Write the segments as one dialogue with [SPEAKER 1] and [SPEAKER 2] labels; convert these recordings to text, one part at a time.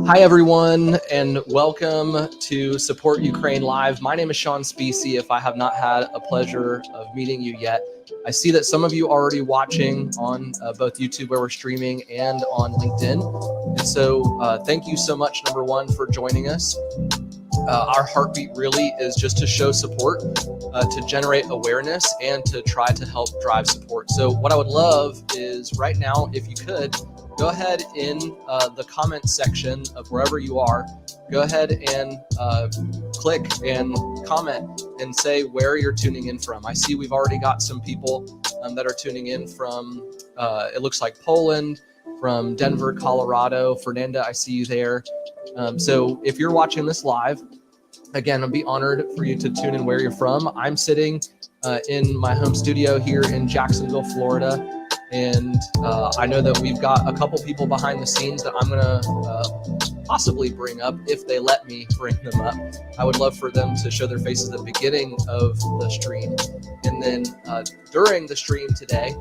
[SPEAKER 1] Hi, everyone, and welcome to Support Ukraine Live. My name is Sean Specie. If I have not had a pleasure of meeting you yet, I see that some of you are already watching on both YouTube where we're streaming and on LinkedIn. And so thank you so much, number one, for joining us. Our heartbeat really is just to show support, to generate awareness, and to try to help drive support. So what I would love is right now, if you could, go ahead in the comment section of wherever you are, go ahead and click and comment and say where you're tuning in from. I see we've already got some people that are tuning in from, it looks like Poland, from Denver, Colorado. Fernanda, I see you there. So if you're watching this live, again, I'd be honored for you to tune in where you're from. I'm sitting in my home studio here in Jacksonville, Florida. And I know that we've got a couple people behind the scenes that I'm gonna possibly bring up if they let me bring them up. I would love for them to show their faces at the beginning of the stream. And then during the stream today,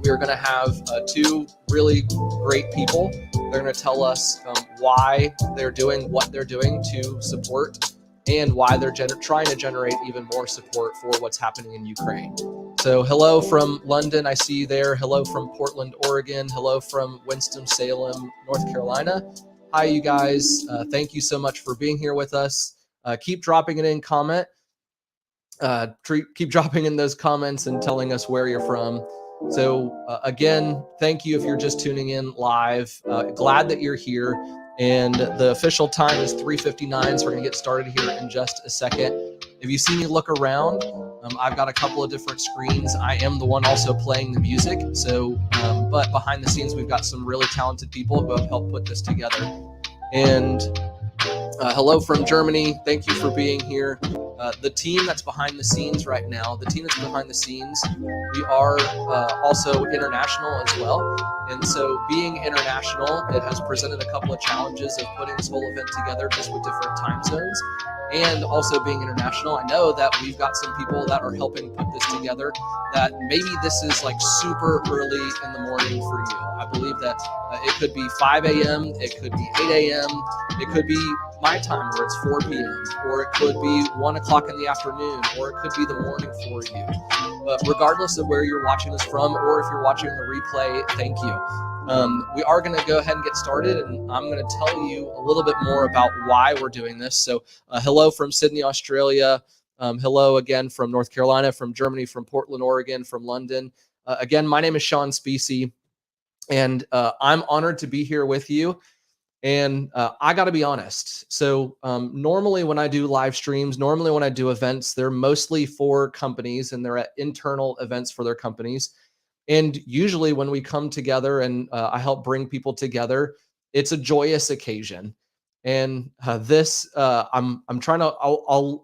[SPEAKER 1] we're going to have two really great people. They're going to tell us why they're doing what they're doing to support and why they're trying to generate even more support for what's happening in Ukraine. So hello from London, I see you there. Hello from Portland, Oregon. Hello from Winston-Salem, North Carolina. Hi, you guys. Thank you so much for being here with us. Keep dropping it in comment. Keep dropping in those comments and telling us where you're from. So again, thank you if you're just tuning in live. Glad that you're here. And the official time is 3:59, so we're gonna get started here in just a second. If you see me look around, I've got a couple of different screens. I am the one also playing the music. So, but behind the scenes, we've got some really talented people who have helped put this together. And hello from Germany. Thank you for being here. The team that's behind the scenes right now, we are also international as well. And so being international, it has presented a couple of challenges of putting this whole event together just with different time zones. And also being international, I know that we've got some people that are helping put this together that maybe this is like super early in the morning for you. I believe that it could be 5 a.m., it could be 8 a.m., it could be my time where it's 4 p.m., or it could be 1 o'clock in the afternoon, or it could be the morning for you. But regardless of where you're watching this from, or if you're watching the replay, thank you. We are going to go ahead and get started, and I'm going to tell you a little bit more about why we're doing this. So hello from Sydney, Australia. Hello again from North Carolina, from Germany, from Portland, Oregon, from London. Again, my name is Sean Specie, and I'm honored to be here with you. And I got to be honest. So normally when I do live streams, normally when I do events, they're mostly for companies and they're at internal events for their companies. And usually when we come together and I help bring people together, it's a joyous occasion. And I'm trying to,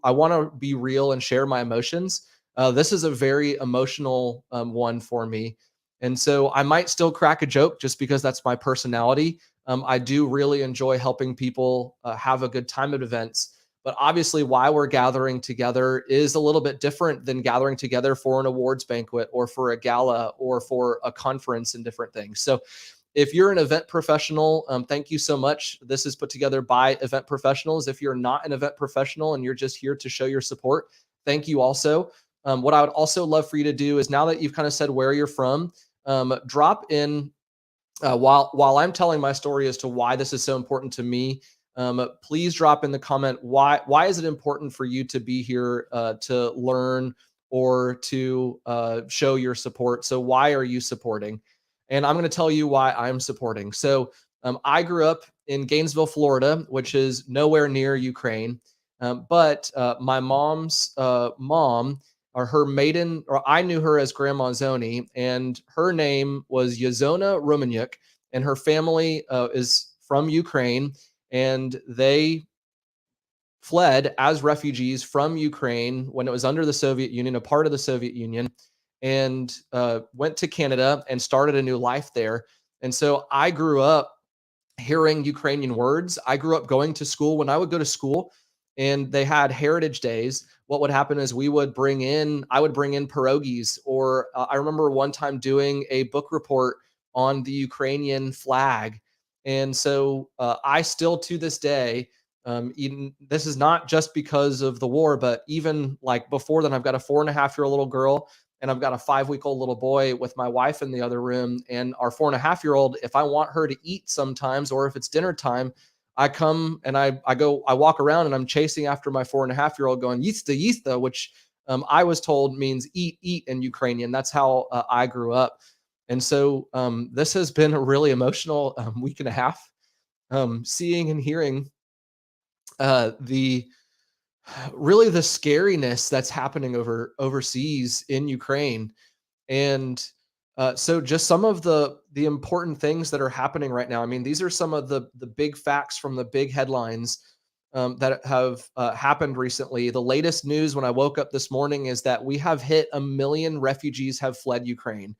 [SPEAKER 1] I want to be real and share my emotions. This is a very emotional one for me. And so I might still crack a joke just because that's my personality. I do really enjoy helping people have a good time at events. But obviously, why we're gathering together is a little bit different than gathering together for an awards banquet or for a gala or for a conference and different things. So if you're an event professional, thank you so much. This is put together by event professionals. If you're not an event professional and you're just here to show your support, thank you also. What I would also love for you to do is, now that you've kind of said where you're from, drop in while I'm telling my story as to why this is so important to me. Please drop in the comment why is it important for you to be here to learn or to show your support. So why are you supporting? And I'm going to tell you why I'm supporting. So I grew up in Gainesville, Florida, which is nowhere near Ukraine. But my mom's mom, or her maiden, or I knew her as Grandma Zoni, and her name was Yazona Romaniuk, and her family is from Ukraine, and they fled as refugees from Ukraine when it was under the Soviet Union, a part of the Soviet Union, and went to Canada and started a new life there. And so I grew up hearing Ukrainian words. I grew up going to school. When I would go to school and they had heritage days, what would happen is I would bring in pierogies, or I remember one time doing a book report on the Ukrainian flag. And so I still to this day, even this is not just because of the war, but even like before then, I've got a 4.5-year-old little girl and I've got a 5-week-old little boy with my wife in the other room. And our 4.5-year-old, if I want her to eat sometimes, or if it's dinner time, I come and I walk around and I'm chasing after my 4.5-year-old going, yista, yista, which I was told means eat, eat in Ukrainian. That's how I grew up. And so this has been a really emotional week and a half, seeing and hearing the really the scariness that's happening overseas in Ukraine. And so just some of the important things that are happening right now. I mean, these are some of the big facts from the big headlines that have happened recently. The latest news when I woke up this morning is that we have hit 1 million refugees have fled Ukraine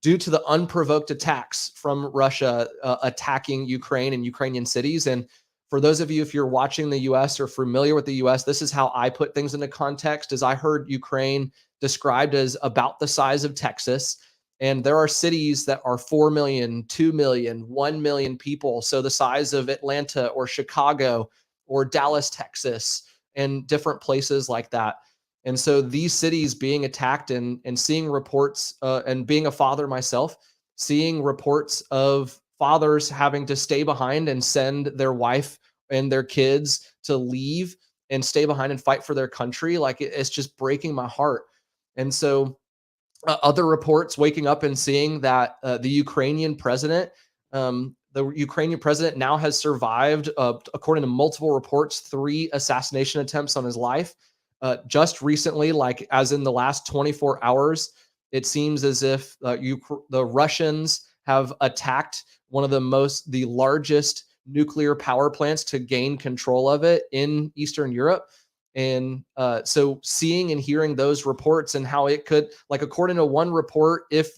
[SPEAKER 1] due to the unprovoked attacks from Russia attacking Ukraine and Ukrainian cities. And for those of you, if you're watching the US or familiar with the US, this is how I put things into context. Is I heard Ukraine described as about the size of Texas. And there are cities that are 4 million, 2 million, 1 million people. So the size of Atlanta or Chicago or Dallas, Texas, and different places like that. And so these cities being attacked and seeing reports and being a father myself, seeing reports of fathers having to stay behind and send their wife and their kids to leave and stay behind and fight for their country, like it's just breaking my heart. And so other reports waking up and seeing that the Ukrainian president now has survived, according to multiple reports, 3 assassination attempts on his life. Just recently, like as in the last 24 hours, it seems as if the Russians have attacked one of the largest nuclear power plants to gain control of it in Eastern Europe. And so seeing and hearing those reports and how it could, like, according to one report, if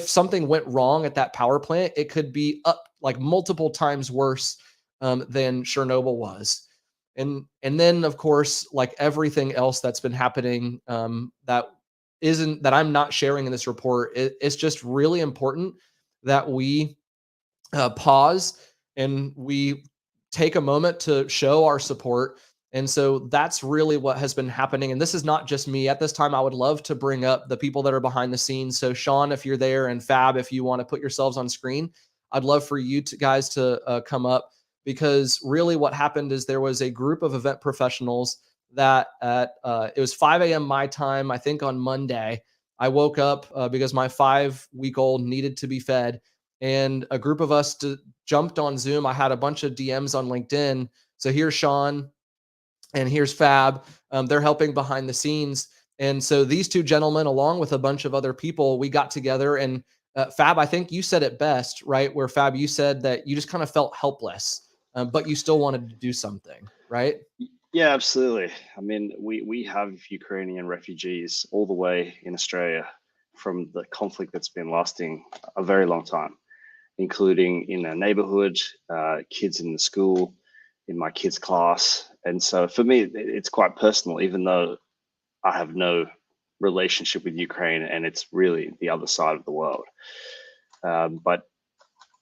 [SPEAKER 1] something went wrong at that power plant, it could be up like multiple times worse than Chernobyl was. And then of course, like everything else that's been happening that I'm not sharing in this report, it's just really important that we pause and we take a moment to show our support. And so that's really what has been happening. And this is not just me. At this time, I would love to bring up the people that are behind the scenes. So, Sean, if you're there, and Fab, if you want to put yourselves on screen, I'd love for you guys to come up, because really what happened is there was a group of event professionals that it was 5 a.m. my time, I think on Monday. I woke up because my 5-week-old needed to be fed, and a group of us jumped on Zoom. I had a bunch of DMs on LinkedIn. So here's Sean and here's Fab. They're helping behind the scenes. And so these two gentlemen, along with a bunch of other people, we got together. And Fab, I think you said it best, right? Where Fab, you said that you just kind of felt helpless, but you still wanted to do something, right?
[SPEAKER 2] Yeah, absolutely. I mean, we have Ukrainian refugees all the way in Australia from the conflict that's been lasting a very long time, including in our neighborhood, kids in the school, in my kids' class. And so for me, it's quite personal, even though I have no relationship with Ukraine and it's really the other side of the world. But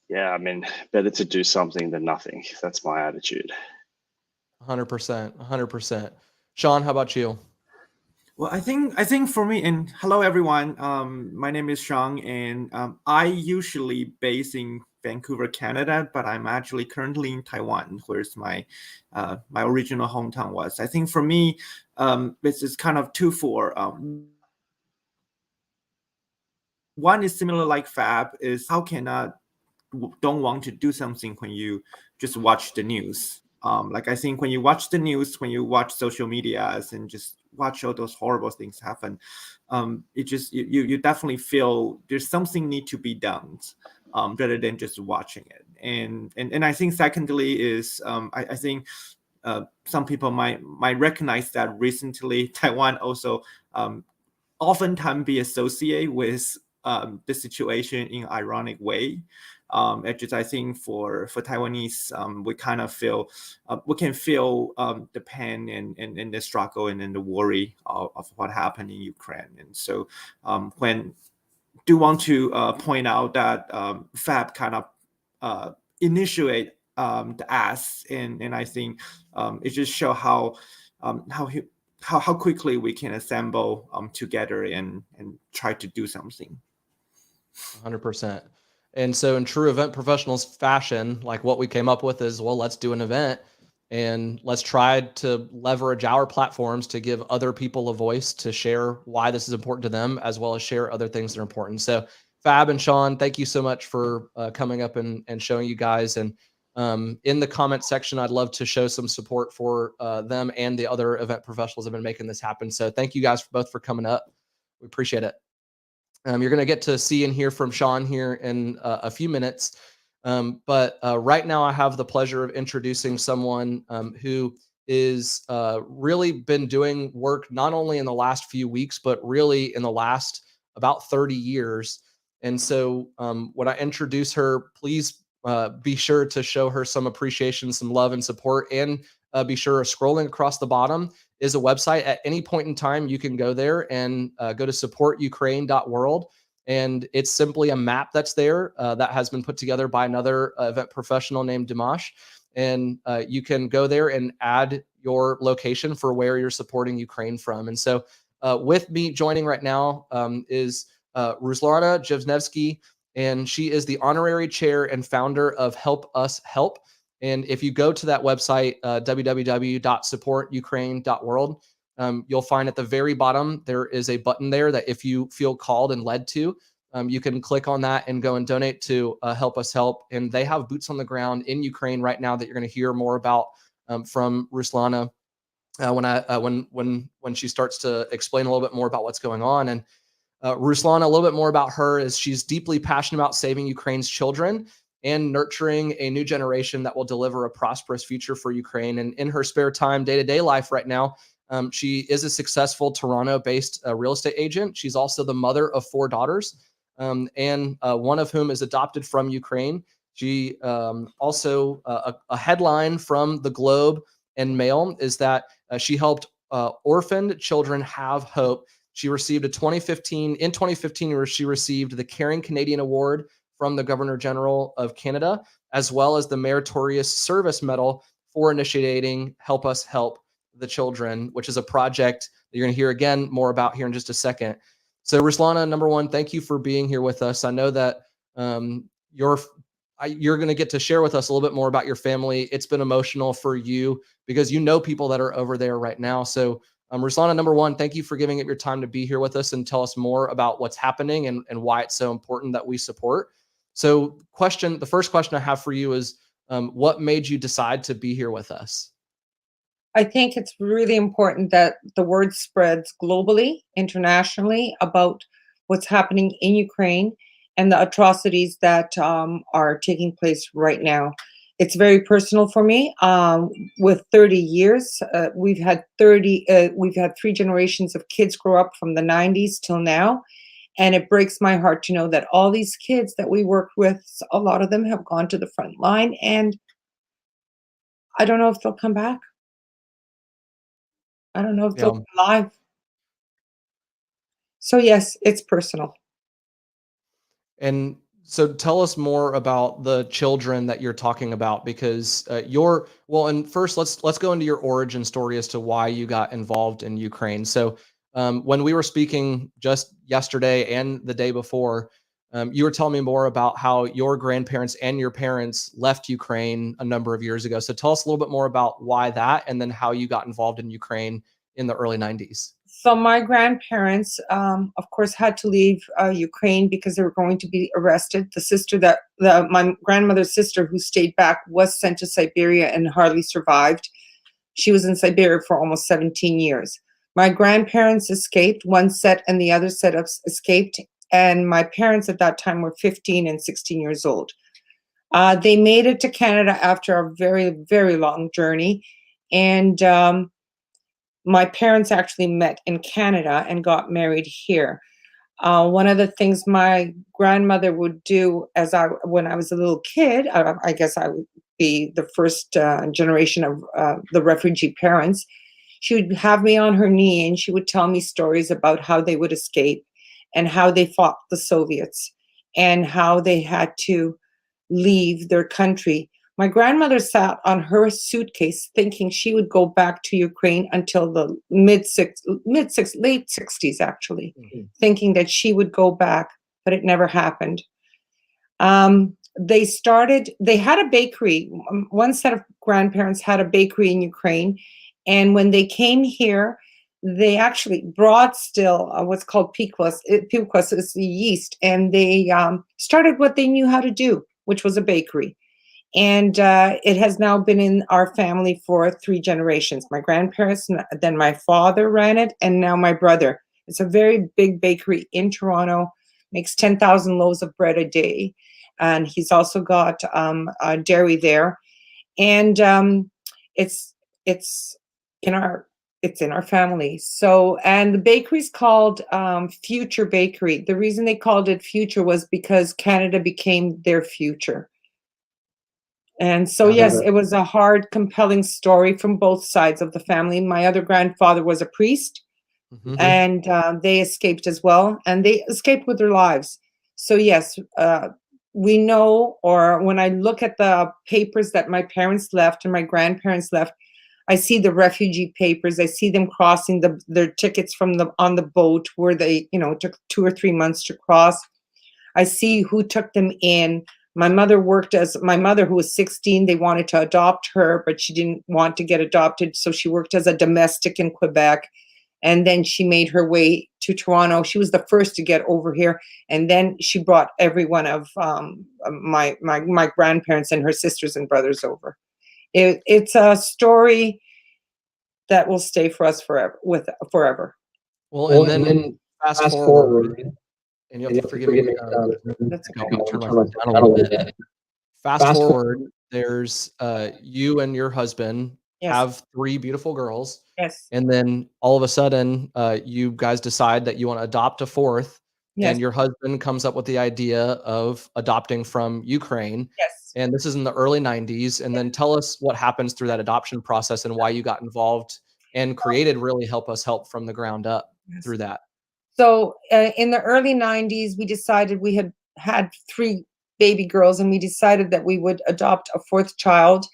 [SPEAKER 2] yeah, I mean, better to do something than nothing. That's my attitude.
[SPEAKER 1] 100%, 100%. Sean, how about you?
[SPEAKER 3] Well, I think for me, and hello everyone. My name is Sean, and I usually based in Vancouver, Canada, but I'm actually currently in Taiwan, where's my original hometown was. I think for me, this is kind of twofold. One is similar like Fab, is how can I don't want to do something when you just watch the news. Like I think when you watch the news, when you watch social medias and just watch all those horrible things happen, it just you definitely feel there's something need to be done, rather than just watching it. And I think secondly is I think some people might recognize that recently Taiwan also oftentimes be associated with the situation in ironic way. Just I think for Taiwanese, we kind of feel we can feel the pain and the struggle and then the worry of what happened in Ukraine. And so when do want to point out that Fab kind of initiate the ask, and I think it just show how quickly we can assemble together and try to do something.
[SPEAKER 1] 100%. And so in true event professionals fashion, like what we came up with is, well, let's do an event and let's try to leverage our platforms to give other people a voice to share why this is important to them, as well as share other things that are important. So Fab and Sean, thank you so much for coming up and showing you guys. And in the comment section, I'd love to show some support for them and the other event professionals that have been making this happen. So thank you guys both for coming up. We appreciate it. You're going to get to see and hear from Sean here in a few minutes. But right now, I have the pleasure of introducing someone who is really been doing work not only in the last few weeks, but really in the last about 30 years. And so when I introduce her, please be sure to show her some appreciation, some love and support, and be sure scrolling across the bottom is a website. At any point in time, you can go there and go to supportukraine.world. And it's simply a map that's there that has been put together by another event professional named Dimash. And you can go there and add your location for where you're supporting Ukraine from. And so with me joining right now is Ruslana Jevnevsky, and she is the honorary chair and founder of Help Us Help. And if you go to that website, www.supportukraine.world, you'll find at the very bottom, there is a button there that if you feel called and led to, you can click on that and go and donate to Help Us Help. And they have boots on the ground in Ukraine right now that you're going to hear more about from Ruslana when she starts to explain a little bit more about what's going on. And Ruslana, a little bit more about her is she's deeply passionate about saving Ukraine's children and nurturing a new generation that will deliver a prosperous future for Ukraine. And in her spare time, day-to-day life right now, she is a successful Toronto-based real estate agent. She's also the mother of 4 daughters, and one of whom is adopted from Ukraine. She also, a headline from the Globe and Mail is that she helped orphaned children have hope. She received in 2015, she received the Caring Canadian Award from the Governor General of Canada, as well as the Meritorious Service Medal for initiating Help Us Help the Children, which is a project that you're going to hear again more about here in just a second. So Ruslana, number one, thank you for being here with us. I know that you're going to get to share with us a little bit more about your family. It's been emotional for you because you know people that are over there right now. So Ruslana, number one, thank you for giving up your time to be here with us and tell us more about what's happening and why it's so important that we support. So the first question I have for you is, what made you decide to be here with us?
[SPEAKER 4] I think it's really important that the word spreads globally, internationally, about what's happening in Ukraine and the atrocities that are taking place right now. It's very personal for me. With 30 years, we've had 3 generations of kids grow up from the 90s till now. And it breaks my heart to know that all these kids that we worked with, a lot of them have gone to the front line, and I don't know if they'll come back. I don't know if they'll be alive. So yes, it's personal.
[SPEAKER 1] And so tell us more about the children that you're talking about, because and first let's go into your origin story as to why you got involved in Ukraine. So when we were speaking just yesterday and the day before, you were telling me more about how your grandparents and your parents left Ukraine a number of years ago. So tell us a little bit more about why that, and then how you got involved in Ukraine in the early 90s.
[SPEAKER 4] So my grandparents, of course, had to leave Ukraine because they were going to be arrested. My grandmother's sister, who stayed back, was sent to Siberia and hardly survived. She was in Siberia for almost 17 years. My grandparents escaped. One set and the other set escaped. And my parents at that time were 15 and 16 years old. They made it to Canada after a very, very long journey. And my parents actually met in Canada and got married here. One of the things my grandmother would do when I was a little kid, I guess I would be the first generation of the refugee parents, she would have me on her knee and she would tell me stories about how they would escape and how they fought the Soviets and how they had to leave their country. My grandmother sat on her suitcase thinking she would go back to Ukraine until the late 60s, actually, thinking that she would go back, but it never happened. They had a bakery. One set of grandparents had a bakery in Ukraine. And when they came here, they actually brought still what's called piquas. Piquas is the yeast. And they started what they knew how to do, which was a bakery. And it has now been in our family for 3 generations. My grandparents, then my father ran it, and now my brother. It's a very big bakery in Toronto, makes 10,000 loaves of bread a day. And he's also got a dairy there. And it's in our family. So, and the bakery's called Future Bakery. The reason they called it Future was because Canada became their future. And so, yes, it was a hard, compelling story from both sides of the family. My other grandfather was a priest, and they escaped as well, and they escaped with their lives. So, yes, we know, or when I look at the papers that my parents left and my grandparents left, I see the refugee papers. I see them crossing their tickets on the boat where they, took 2 or 3 months to cross. I see who took them in. My mother, who was 16, they wanted to adopt her, but she didn't want to get adopted. So she worked as a domestic in Quebec. And then she made her way to Toronto. She was the first to get over here. And then she brought every one of my grandparents and her sisters and brothers over. It's a story that will stay for us forever.
[SPEAKER 1] Well, and then fast forward, and you have to forgive me.
[SPEAKER 4] That's okay.
[SPEAKER 1] I'll turn myself down a little bit. Fast forward, there's you and your husband have 3 beautiful girls.
[SPEAKER 4] Yes.
[SPEAKER 1] And then all of a sudden, you guys decide that you want to adopt a 4th.
[SPEAKER 4] Yes.
[SPEAKER 1] And your husband comes up with the idea of adopting from Ukraine.
[SPEAKER 4] Yes.
[SPEAKER 1] And this is in the early 90s. And then tell us what happens through that adoption process and why you got involved and created really Help Us Help from the ground up through that.
[SPEAKER 4] So in the early 90s, we decided we had 3 baby girls, and we decided that we would adopt a 4th child.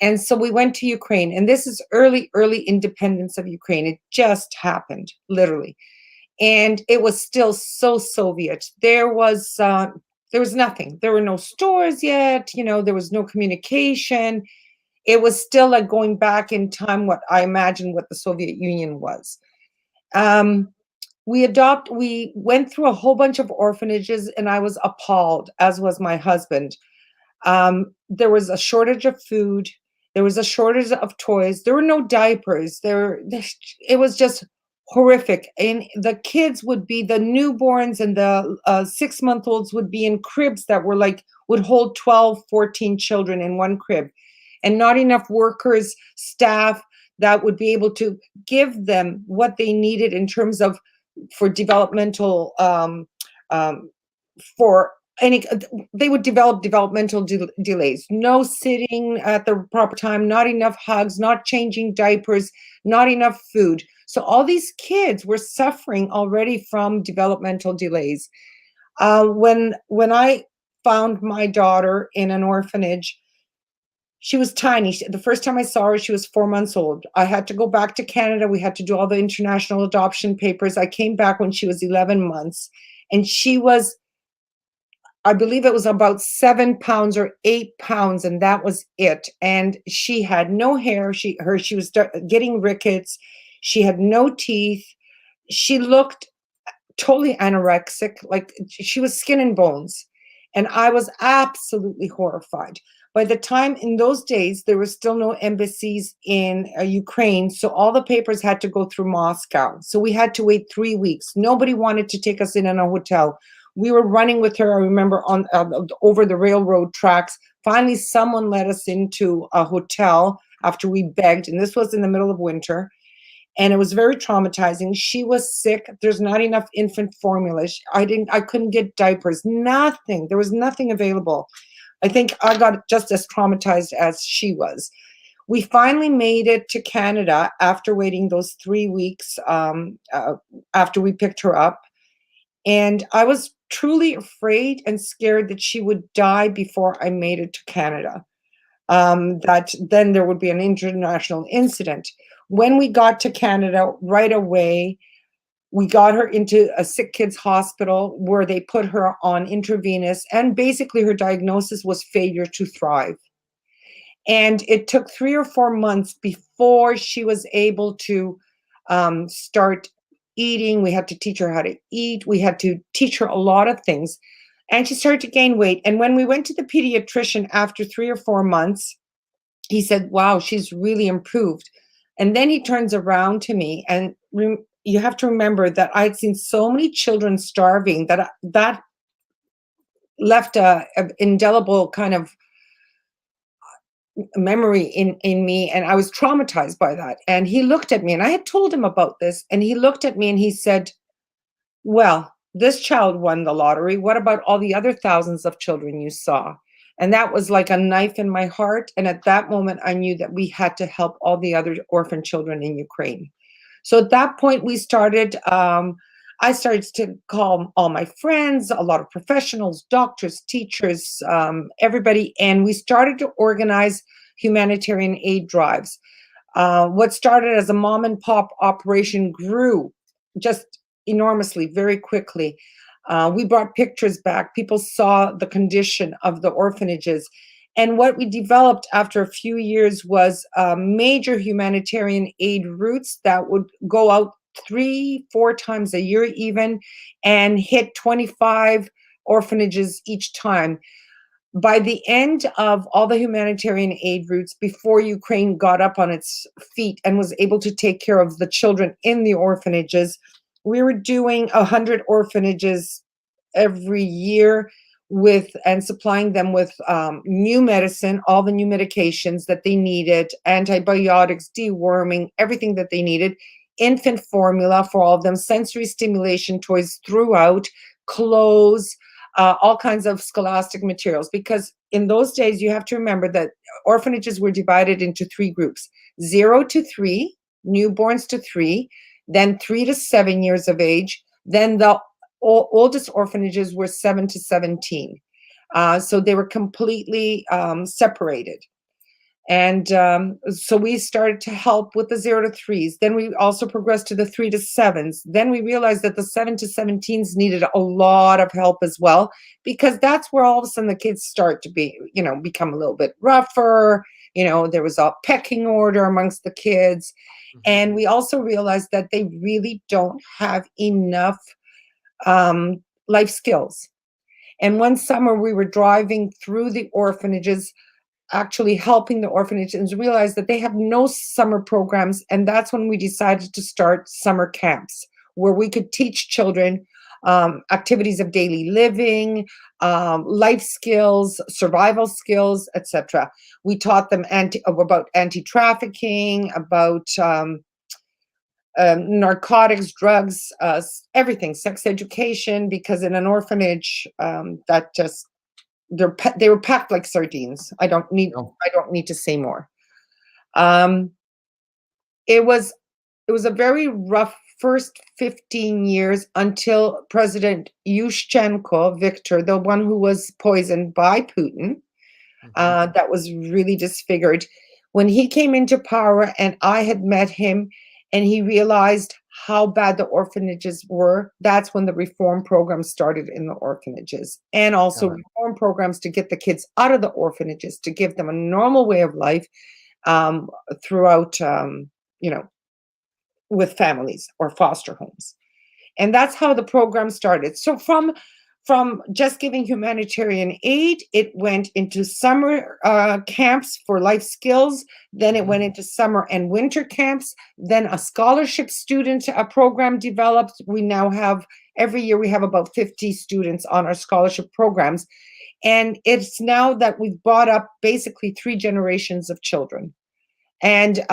[SPEAKER 4] And so we went to Ukraine, and this is early independence of Ukraine. It just happened, literally. And it was still so Soviet. There was nothing. There were no stores yet. There was no communication. It was still like going back in time, what I imagine what the Soviet Union was. We went through a whole bunch of orphanages, and I was appalled, as was my husband. There was a shortage of food. There was a shortage of toys. There were no diapers. It was just horrific. And the kids the newborns and the 6-month-olds would be in cribs that would hold 12, 14 children in one crib, and not enough workers, staff that would be able to give them what they needed in terms of for developmental they would develop developmental delays, no sitting at the proper time, not enough hugs, not changing diapers, not enough food. So all these kids were suffering already from developmental delays. When I found my daughter in an orphanage, she was tiny. The first time I saw her, she was 4 months old. I had to go back to Canada. We had to do all the international adoption papers. I came back when she was 11 months, and she was, I believe it was about 7 pounds or 8 pounds, and that was it. And she had no hair. She was getting rickets. She had no teeth. She looked totally anorexic, like she was skin and bones. And I was absolutely horrified. By the time, in those days, there were still no embassies in Ukraine, so all the papers had to go through Moscow. So we had to wait 3 weeks. Nobody wanted to take us in a hotel. We were running with her, I remember, on over the railroad tracks. Finally, someone let us into a hotel after we begged, and this was in the middle of winter. And it was very traumatizing. She was sick. There's not enough infant formula. I couldn't get diapers, nothing. There was nothing available. I think I got just as traumatized as she was. We finally made it to Canada after waiting those 3 weeks after we picked her up. And I was truly afraid and scared that she would die before I made it to Canada. That then there would be an international incident. When we got to Canada, right away, we got her into a sick kids hospital where they put her on intravenous, and basically her diagnosis was failure to thrive. And it took 3 or 4 months before she was able to start eating. We had to teach her how to eat. We had to teach her a lot of things. And she started to gain weight. And when we went to the pediatrician after 3 or 4 months, he said, wow, she's really improved. And then he turns around to me, and you have to remember that I'd seen so many children starving that left a indelible kind of memory in me, and I was traumatized by that. And he looked at me, and I had told him about this, and he looked at me and he said, well, this child won the lottery. What about all the other thousands of children you saw? And that was like a knife in my heart. And at that moment, I knew that we had to help all the other orphan children in Ukraine. So at that point, we started, I started to call all my friends, a lot of professionals, doctors, teachers, everybody, and we started to organize humanitarian aid drives. What started as a mom and pop operation grew just enormously, very quickly. We brought pictures back. People saw the condition of the orphanages. And what we developed after a few years was major humanitarian aid routes that would go out 3-4 times a year even, and hit 25 orphanages each time. By the end of all the humanitarian aid routes, before Ukraine got up on its feet and was able to take care of the children in the orphanages, we were doing 100 orphanages every year and supplying them with new medicine, all the new medications that they needed, antibiotics, deworming, everything that they needed, infant formula for all of them, sensory stimulation toys throughout, clothes, all kinds of scholastic materials. Because in those days, you have to remember that orphanages were divided into 3 groups: 0 to 3, newborns to 3, then 3 to 7 years of age, then the oldest orphanages were 7 to 17. So they were completely separated. And so we started to help with the 0 to 3s. Then we also progressed to the 3 to 7s. Then we realized that the 7 to 17s needed a lot of help as well, because that's where all of a sudden the kids start to become a little bit rougher. There was a pecking order amongst the kids. And we also realized that they really don't have enough life skills. And one summer we were driving through the orphanages, actually helping the orphanages, and realized that they have no summer programs. And that's when we decided to start summer camps, where we could teach children activities of daily living, life skills, survival skills, etc. We taught them about anti-trafficking, about narcotics, drugs, everything, sex education, because in an orphanage, they were packed like sardines. I don't need to say more. It was a very rough first 15 years until President Yushchenko, Viktor, the one who was poisoned by Putin, that was really disfigured. When he came into power and I had met him, and he realized how bad the orphanages were, that's when the reform program started in the orphanages. And also reform programs to get the kids out of the orphanages, to give them a normal way of life throughout, with families or foster homes. And that's how the program started. So from just giving humanitarian aid, it went into summer camps for life skills. Then it went into summer and winter camps. Then a scholarship student program developed. We now have, every year we have about 50 students on our scholarship programs. And it's now that we've brought up basically 3 generations of children. And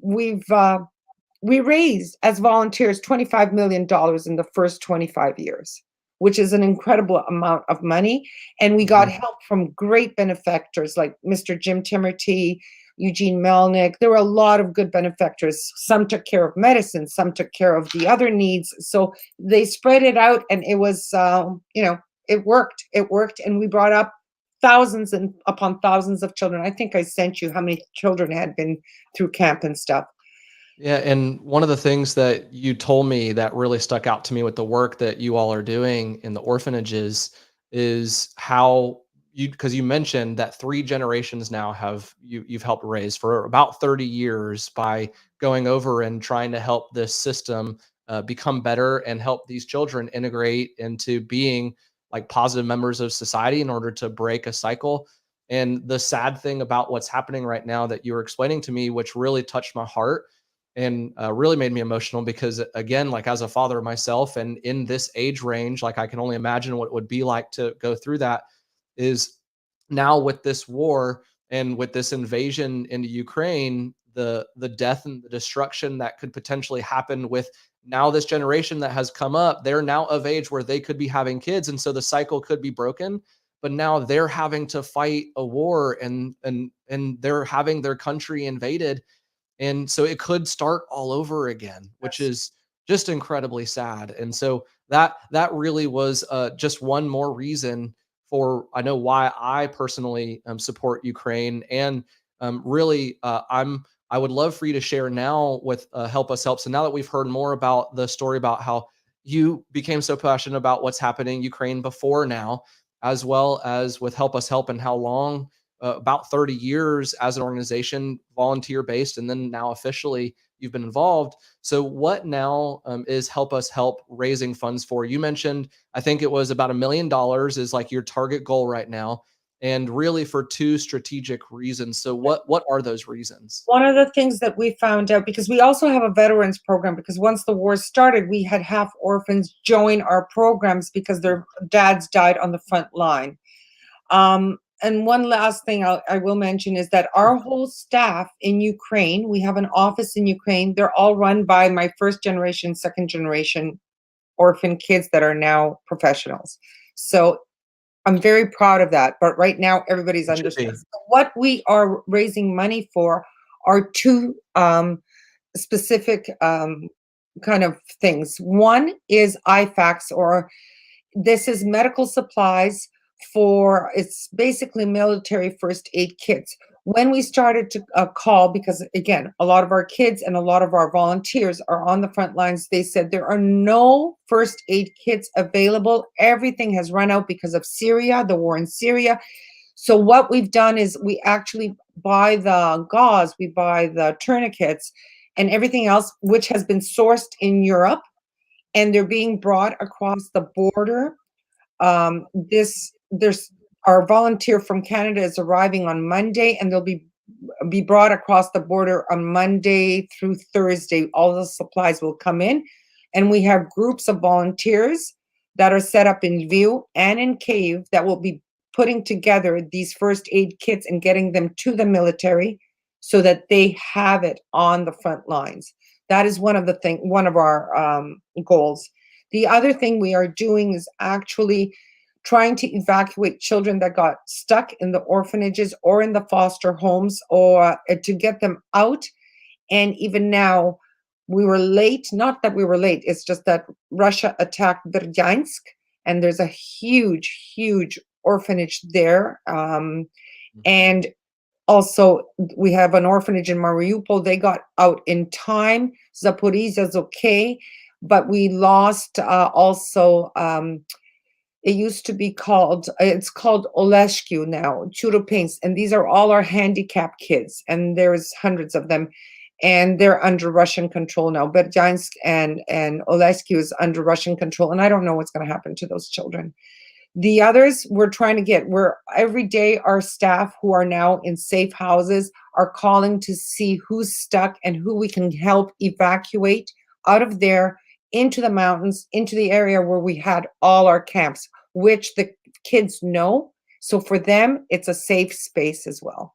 [SPEAKER 4] we raised as volunteers $25 million in the first 25 years. Which is an incredible amount of money. And we got help from great benefactors like Mr. Jim Timmerty, Eugene Melnick. There were a lot of good benefactors. Some took care of medicine, some took care of the other needs. So they spread it out, and it was, it worked. It worked, and we brought up thousands and upon thousands of children. I think I sent you how many children had been through camp and stuff.
[SPEAKER 1] Yeah, and one of the things that you told me that really stuck out to me with the work that you all are doing in the orphanages is how you, because you mentioned that 3 generations now you've helped raise for about 30 years by going over and trying to help this system become better and help these children integrate into being like positive members of society in order to break a cycle. And the sad thing about what's happening right now that you were explaining to me, which really touched my heart and really made me emotional, because again, like as a father myself and in this age range, like I can only imagine what it would be like to go through that, is now with this war and with this invasion into Ukraine, the death and the destruction that could potentially happen with now this generation that has come up, they're now of age where they could be having kids, and so the cycle could be broken. But now they're having to fight a war, and they're having their country invaded, and so it could start all over again, which
[SPEAKER 4] Yes.
[SPEAKER 1] is just incredibly sad. And so that really was just one more reason for, I know why I personally support Ukraine. And really, I would love for you to share now with Help Us Help. So now that we've heard more about the story about how you became so passionate about what's happening in Ukraine before now, as well as with Help Us Help and how long, about 30 years as an organization, volunteer based, and then now officially you've been involved. So, what now is Help Us Help raising funds for? You mentioned, I think it was about $1 million is like your target goal right now, and really for 2 strategic reasons. So, what are those reasons?
[SPEAKER 4] One of the things that we found out, because we also have a veterans program, because once the war started, we had half orphans join our programs because their dads died on the front line. And one last thing I will mention is that our whole staff in Ukraine, we have an office in Ukraine. They're all run by my first generation, second generation orphan kids that are now professionals. So I'm very proud of that. But right now, everybody's
[SPEAKER 1] It should be.
[SPEAKER 4] understands. What we are raising money for are two specific kind of things. One is IFACs, or this is medical supplies for, it's basically military first aid kits. When we started to call, because again, a lot of our kids and a lot of our volunteers are on the front lines, they said there are no first aid kits available. Everything has run out because of Syria, the war in Syria. So what we've done is we actually buy the gauze, we buy the tourniquets and everything else, which has been sourced in Europe, and they're being brought across the border. There's our volunteer from Canada is arriving on Monday, and they'll be brought across the border on Monday through Thursday. All the supplies will come in, and we have groups of volunteers that are set up in Lviv and in Kyiv that will be putting together these first aid kits and getting them to the military so that they have it on the front lines. That is one of our goals. The other thing we are doing is actually trying to evacuate children that got stuck in the orphanages or in the foster homes, or to get them out. And even now, we were late. Not that we were late, it's just that Russia attacked Berdyansk, and there's a huge, huge orphanage there. And also, we have an orphanage in Mariupol. They got out in time. Zaporizhia is okay, but we lost also. It used to be called, it's called Oleshku now, Churopinsk, and these are all our handicapped kids, and there's hundreds of them, and they're under Russian control now. Berdyansk and Oleshku is under Russian control, and I don't know what's going to happen to those children. The others we're trying to get, we're every day our staff who are now in safe houses are calling to see who's stuck and who we can help evacuate out of there into the mountains, into the area where we had all our camps, which the kids know. So for them, it's a safe space as well.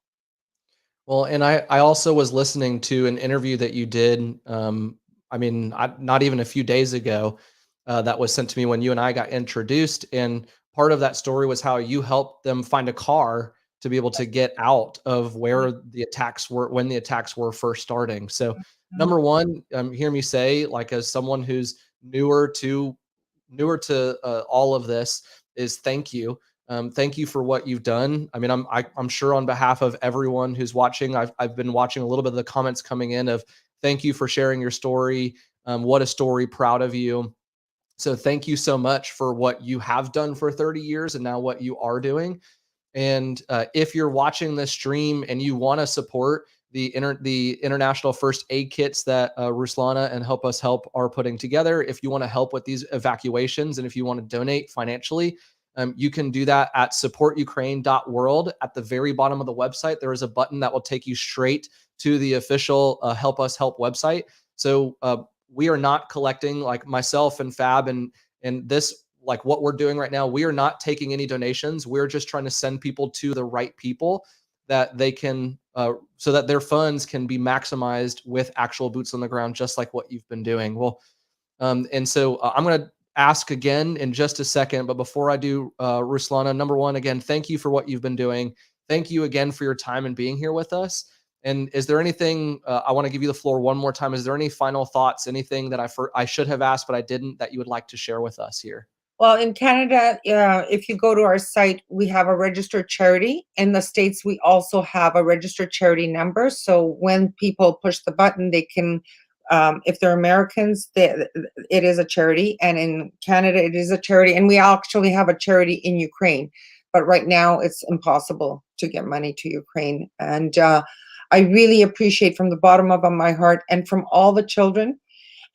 [SPEAKER 1] Well, and I also was listening to an interview that you did. Not even a few days ago, that was sent to me when you and I got introduced. And part of that story was how you helped them find a car to be able to get out of where the attacks were, when the attacks were first starting. So number one, hear me say, like, as someone who's newer to all of this, is thank you. Thank you for what you've done. I mean, I'm sure on behalf of everyone who's watching, I've been watching a little bit of the comments coming in of thank you for sharing your story. What a story, proud of you. So thank you so much for what you have done for 30 years and now what you are doing. And if you're watching this stream and you want to support the international first aid kits that Ruslana and Help Us Help are putting together, if you want to help with these evacuations and if you want to donate financially, you can do that at supportukraine.world. At the very bottom of the website, there is a button that will take you straight to the official Help Us Help website. So we are not collecting, like myself and Fab and this, like what we're doing right now, we are not taking any donations. We're just trying to send people to the right people that they can, so that their funds can be maximized with actual boots on the ground, just like what you've been doing. Well, and so I'm going to ask again in just a second, but before I do, Ruslana, number one, again, thank you for what you've been doing. Thank you again for your time and being here with us. And is there anything, I want to give you the floor one more time. Is there any final thoughts, anything that I should have asked, but I didn't, that you would like to share with us here?
[SPEAKER 4] Well, in Canada, if you go to our site, we have a registered charity. In the States, we also have a registered charity number. So when people push the button, they can, if they're Americans, it is a charity. And in Canada, it is a charity. And we actually have a charity in Ukraine. But right now, it's impossible to get money to Ukraine. And I really appreciate from the bottom of my heart and from all the children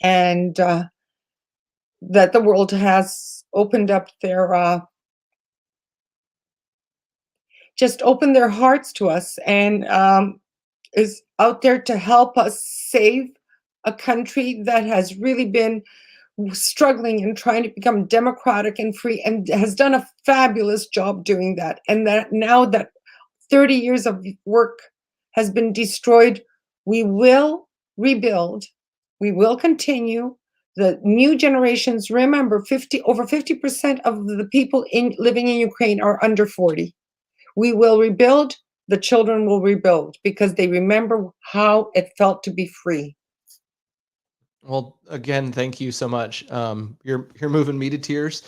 [SPEAKER 4] and that the world has opened up their just opened their hearts to us and is out there to help us save a country that has really been struggling and trying to become democratic and free and has done a fabulous job doing that. And that now that 30 years of work has been destroyed, we will rebuild, we will continue. The new generations, remember, over 50% of the people living in Ukraine are under 40. We will rebuild, the children will rebuild because they remember how it felt to be free.
[SPEAKER 1] Well, again, thank you so much. You're moving me to tears.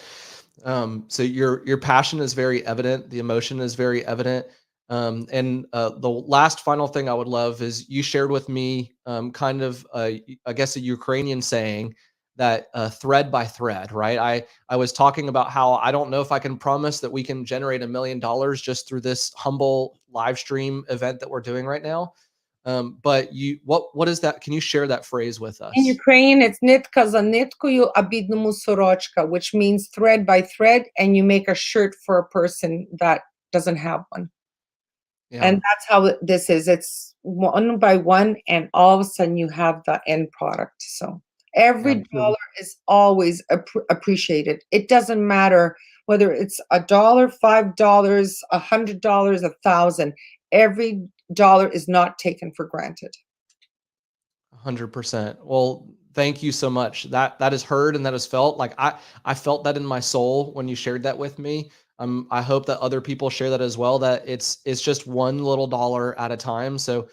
[SPEAKER 1] So your passion is very evident. The emotion is very evident. And the last final thing I would love is you shared with me kind of, I guess, a Ukrainian saying that thread by thread, right? I was talking about how I don't know if I can promise that we can generate $1 million just through this humble live stream event that we're doing right now. But what is that? Can you share that phrase with us?
[SPEAKER 4] In Ukraine, it's nitka za nitkою, a bідному сорочка, which means thread by thread, and you make a shirt for a person that doesn't have one. Yeah. And that's how this is. It's one by one, and all of a sudden you have the end product. So every dollar is always appreciated. It doesn't matter whether it's $1, $5, $100, $1,000. Every dollar is not taken for granted.
[SPEAKER 1] 100%. Well, thank you so much. That is heard and that is felt. Like I felt that in my soul when you shared that with me. I hope that other people share that as well, that it's just one little dollar at a time. So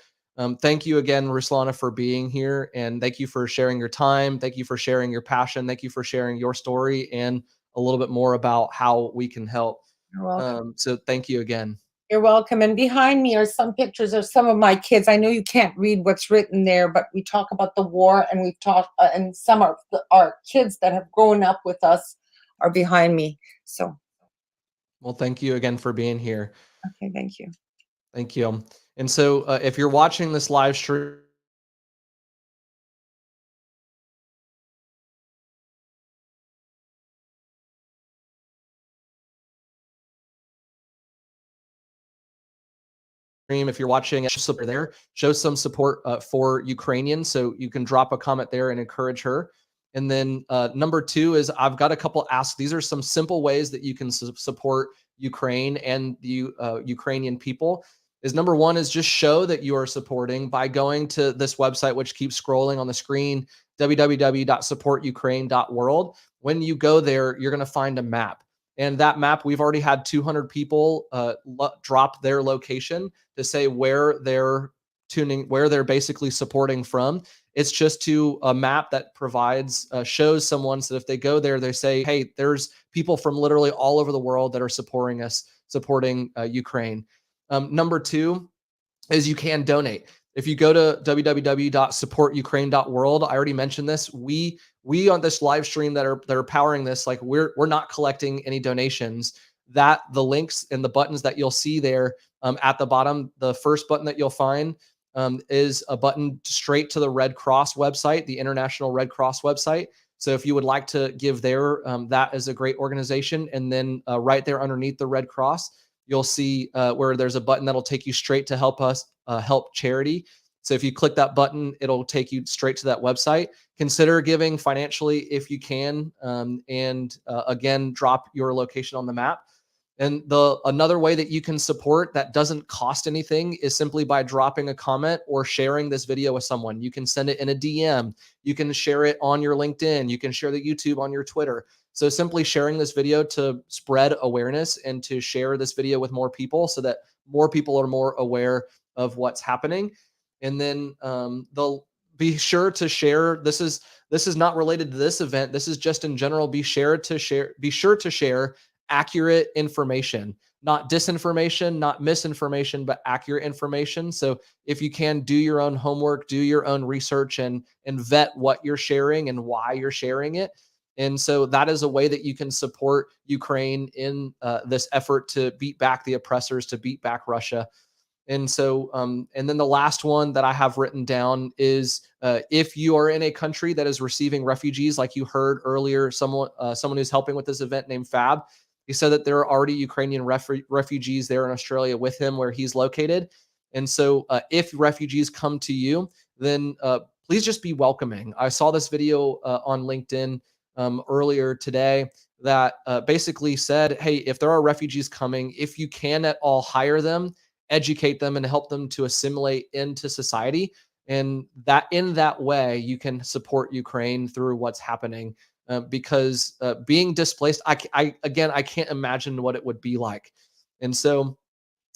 [SPEAKER 1] thank you again, Ruslana, for being here. And thank you for sharing your time. Thank you for sharing your passion. Thank you for sharing your story and a little bit more about how we can help.
[SPEAKER 4] You're welcome.
[SPEAKER 1] So thank you again.
[SPEAKER 4] You're welcome. And behind me are some pictures of some of my kids. I know you can't read what's written there, but we talk about the war, and we've talked, and some of our kids that have grown up with us are behind me. So.
[SPEAKER 1] Well, thank you again for being here.
[SPEAKER 4] Okay, thank you.
[SPEAKER 1] Thank you. And so if you're watching this live stream, if you're watching there, show some support for Ukrainians. So you can drop a comment there and encourage her. And then number two is I've got a couple asks. These are some simple ways that you can support Ukraine and the Ukrainian people. Is number one is just show that you are supporting by going to this website, which keeps scrolling on the screen, www.supportukraine.world. When you go there, you're going to find a map. And that map, we've already had 200 people drop their location to say where they're where they're basically supporting from. It's just to a map that provides, shows someone, so if they go there, they say, hey, there's people from literally all over the world that are supporting us, supporting Ukraine. Number two is you can donate. If you go to www.supportukraine.world, I already mentioned this. We on this live stream that are powering this, like we're not collecting any donations. That the links and the buttons that you'll see there at the bottom, the first button that you'll find is a button straight to the Red Cross website, the International Red Cross website. So if you would like to give there, that is a great organization. And then right there underneath the Red Cross, you'll see where there's a button that'll take you straight to help us, help charity. So if you click that button, it'll take you straight to that website. Consider giving financially if you can, and again, drop your location on the map. And another way that you can support that doesn't cost anything is simply by dropping a comment or sharing this video with someone. You can send it in a DM. You can share it on your LinkedIn. You can share the YouTube on your Twitter. So simply sharing this video to spread awareness and to share this video with more people so that more people are more aware of what's happening. And then they'll be sure to share. This is not related to this event. This is just in general. Be sure to share accurate information, not disinformation, not misinformation, but accurate information. So if you can, do your own homework, do your own research, and vet what you're sharing and why you're sharing it. And so that is a way that you can support Ukraine in this effort to beat back the oppressors, to beat back Russia. And so, and then the last one that I have written down is if you are in a country that is receiving refugees, like you heard earlier, someone who's helping with this event named Fab, he said that there are already Ukrainian refugees there in Australia with him where he's located. And so if refugees come to you, then please just be welcoming. I saw this video on LinkedIn earlier today that basically said, hey, if there are refugees coming, if you can at all hire them, educate them, and help them to assimilate into society. And that in that way, you can support Ukraine through what's happening. Because being displaced, I can't imagine what it would be like. And so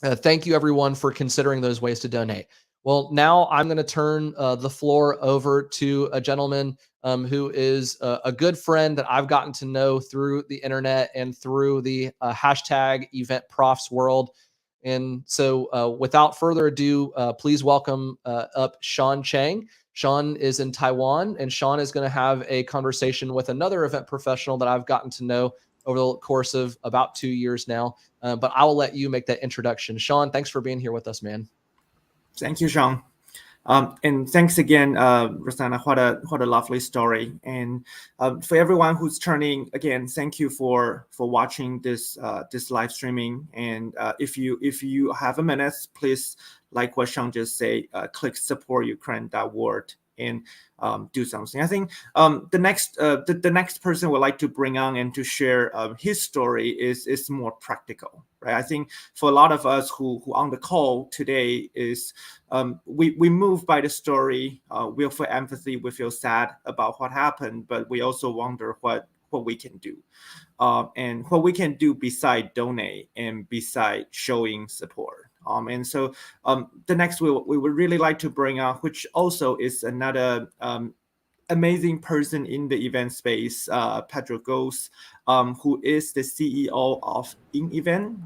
[SPEAKER 1] thank you everyone for considering those ways to donate. Well, now I'm going to turn the floor over to a gentleman who is a good friend that I've gotten to know through the internet and through the hashtag Event Profs world. And so without further ado, please welcome up Sean Chang. Sean is in Taiwan, and Sean is going to have a conversation with another event professional that I've gotten to know over the course of about 2 years now. But I will let you make that introduction. Sean, thanks for being here with us, man.
[SPEAKER 3] Thank you, Sean. And thanks again, Rosanna. What a lovely story. And for everyone who's turning, again, thank you for watching this live streaming. And if you have a minute, please, like what Sean just said, click supportukraine.world and do something. I think the next person we'd like to bring on and to share his story is more practical, right? I think for a lot of us who on the call today is we move by the story. We feel empathy, we feel sad about what happened, but we also wonder what we can do, and what we can do beside donate and beside showing support. And so the next we would really like to bring up, which also is another amazing person in the event space, Pedro Gose, who is the CEO of InEvent.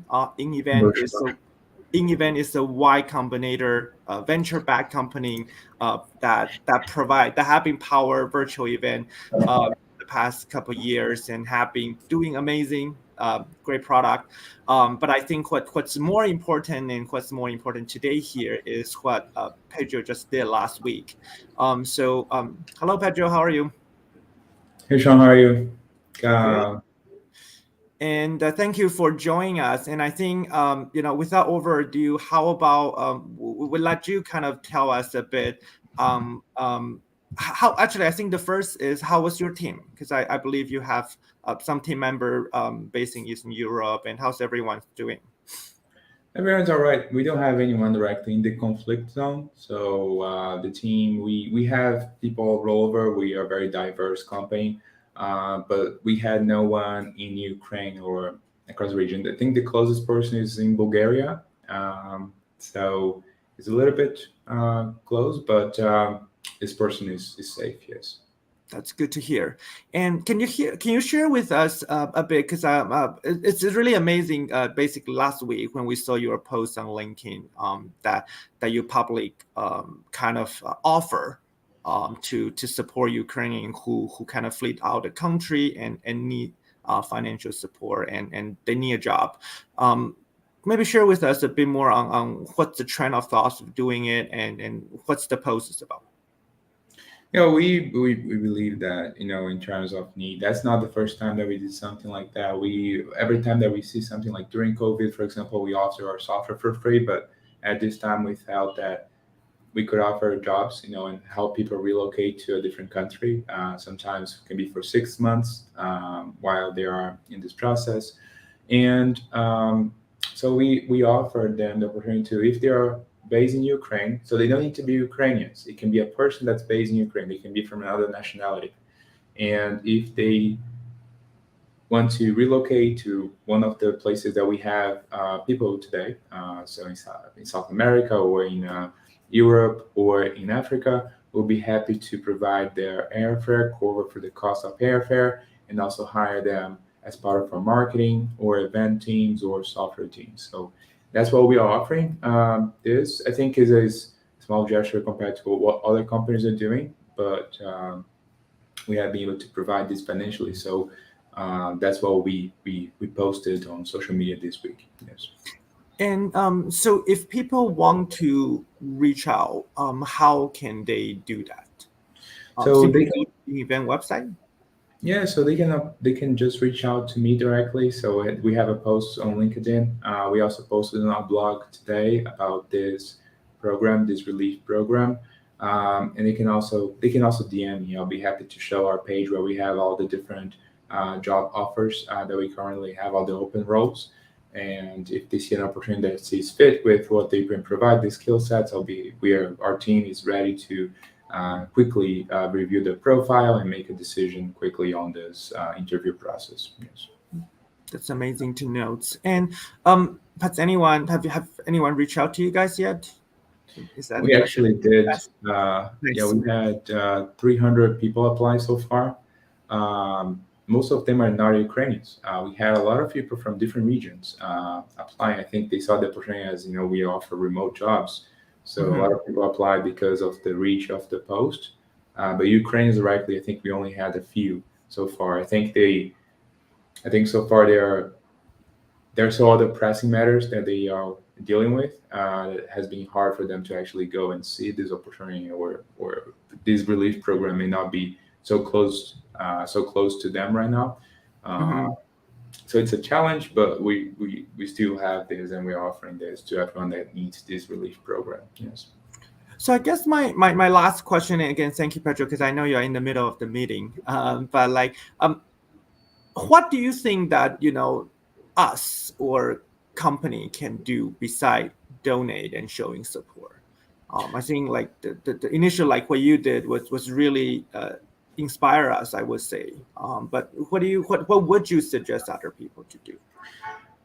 [SPEAKER 3] InEvent is a Y Combinator venture-backed company that have been power virtual event the past couple of years and have been doing amazing, great product. But I think what's more important today here is what Pedro just did last week. Hello, Pedro. How are you?
[SPEAKER 5] Hey, Sean. How are you?
[SPEAKER 3] And thank you for joining us. And I think, without overdue, how about we'll let you kind of tell us a bit how, actually, I think the first is, how was your team? Because I believe you have some team member based in Eastern Europe, and how's everyone doing?
[SPEAKER 5] Everyone's all right. We don't have anyone directly in the conflict zone. So the team, we have people all over. We are a very diverse company. but we had no one in Ukraine or across the region. I think the closest person is in Bulgaria, so it's a little bit close, but this person is safe. Yes.
[SPEAKER 3] That's good to hear. And can you share with us a bit, because it's really amazing. Basically, last week when we saw your post on LinkedIn, that you public kind of offer to support Ukrainian who kind of fled out the country and need financial support and they need a job. Maybe share with us a bit more on what's the trend of thoughts of doing it and what's the post is about.
[SPEAKER 5] We believe that, in terms of need, that's not the first time that we did something like that. Every time that we see something like during COVID, for example, we offer our software for free, but at this time we felt that we could offer jobs, and help people relocate to a different country. Sometimes it can be for 6 months while they are in this process. And so we offered them the opportunity to, if they are based in Ukraine, so they don't need to be Ukrainians. It can be a person that's based in Ukraine. They can be from another nationality. And if they want to relocate to one of the places that we have people today, so in South America or in Europe or in Africa, we'll be happy to provide their airfare, cover for the cost of airfare, and also hire them as part of our marketing or event teams or software teams. So that's what we are offering. This, I think, is a small gesture compared to what other companies are doing, but we have been able to provide this financially. So that's what we posted on social media this week. Yes.
[SPEAKER 3] And so if people want to reach out, how can they do that?
[SPEAKER 5] So
[SPEAKER 3] simply
[SPEAKER 5] they
[SPEAKER 3] go to the event website?
[SPEAKER 5] Yeah, so they can just reach out to me directly. So we have a post on LinkedIn. We also posted on our blog today about this program, this relief program, and they can also DM me. I'll be happy to show our page where we have all the different job offers that we currently have, all the open roles. And if they see an opportunity that sees fit with what they can provide, the skill sets, our team is ready to quickly review the profile and make a decision quickly on this interview process. Yes.
[SPEAKER 3] That's amazing to note. And have anyone reached out to you guys yet? Is that
[SPEAKER 5] We actually did.
[SPEAKER 3] Nice.
[SPEAKER 5] Yeah, we had 300 people apply so far. Most of them are not Ukrainians. We had a lot of people from different regions applying. I think they saw the opportunity as, we offer remote jobs. So a lot of people apply because of the reach of the post. But Ukrainians directly, I think we only had a few so far. I think so far there's some other pressing matters that they are dealing with. It has been hard for them to actually go and see this opportunity, or this relief program may not be so close to them right now. So it's a challenge, but we still have this, and we're offering this to everyone that needs this relief program. Yes.
[SPEAKER 3] So I guess my last question, and again, thank you, Pedro, because I know you're in the middle of the meeting. But what do you think that us or company can do beside donate and showing support? I think the initial what you did was really inspire us, I would say. But what would you suggest other people to do?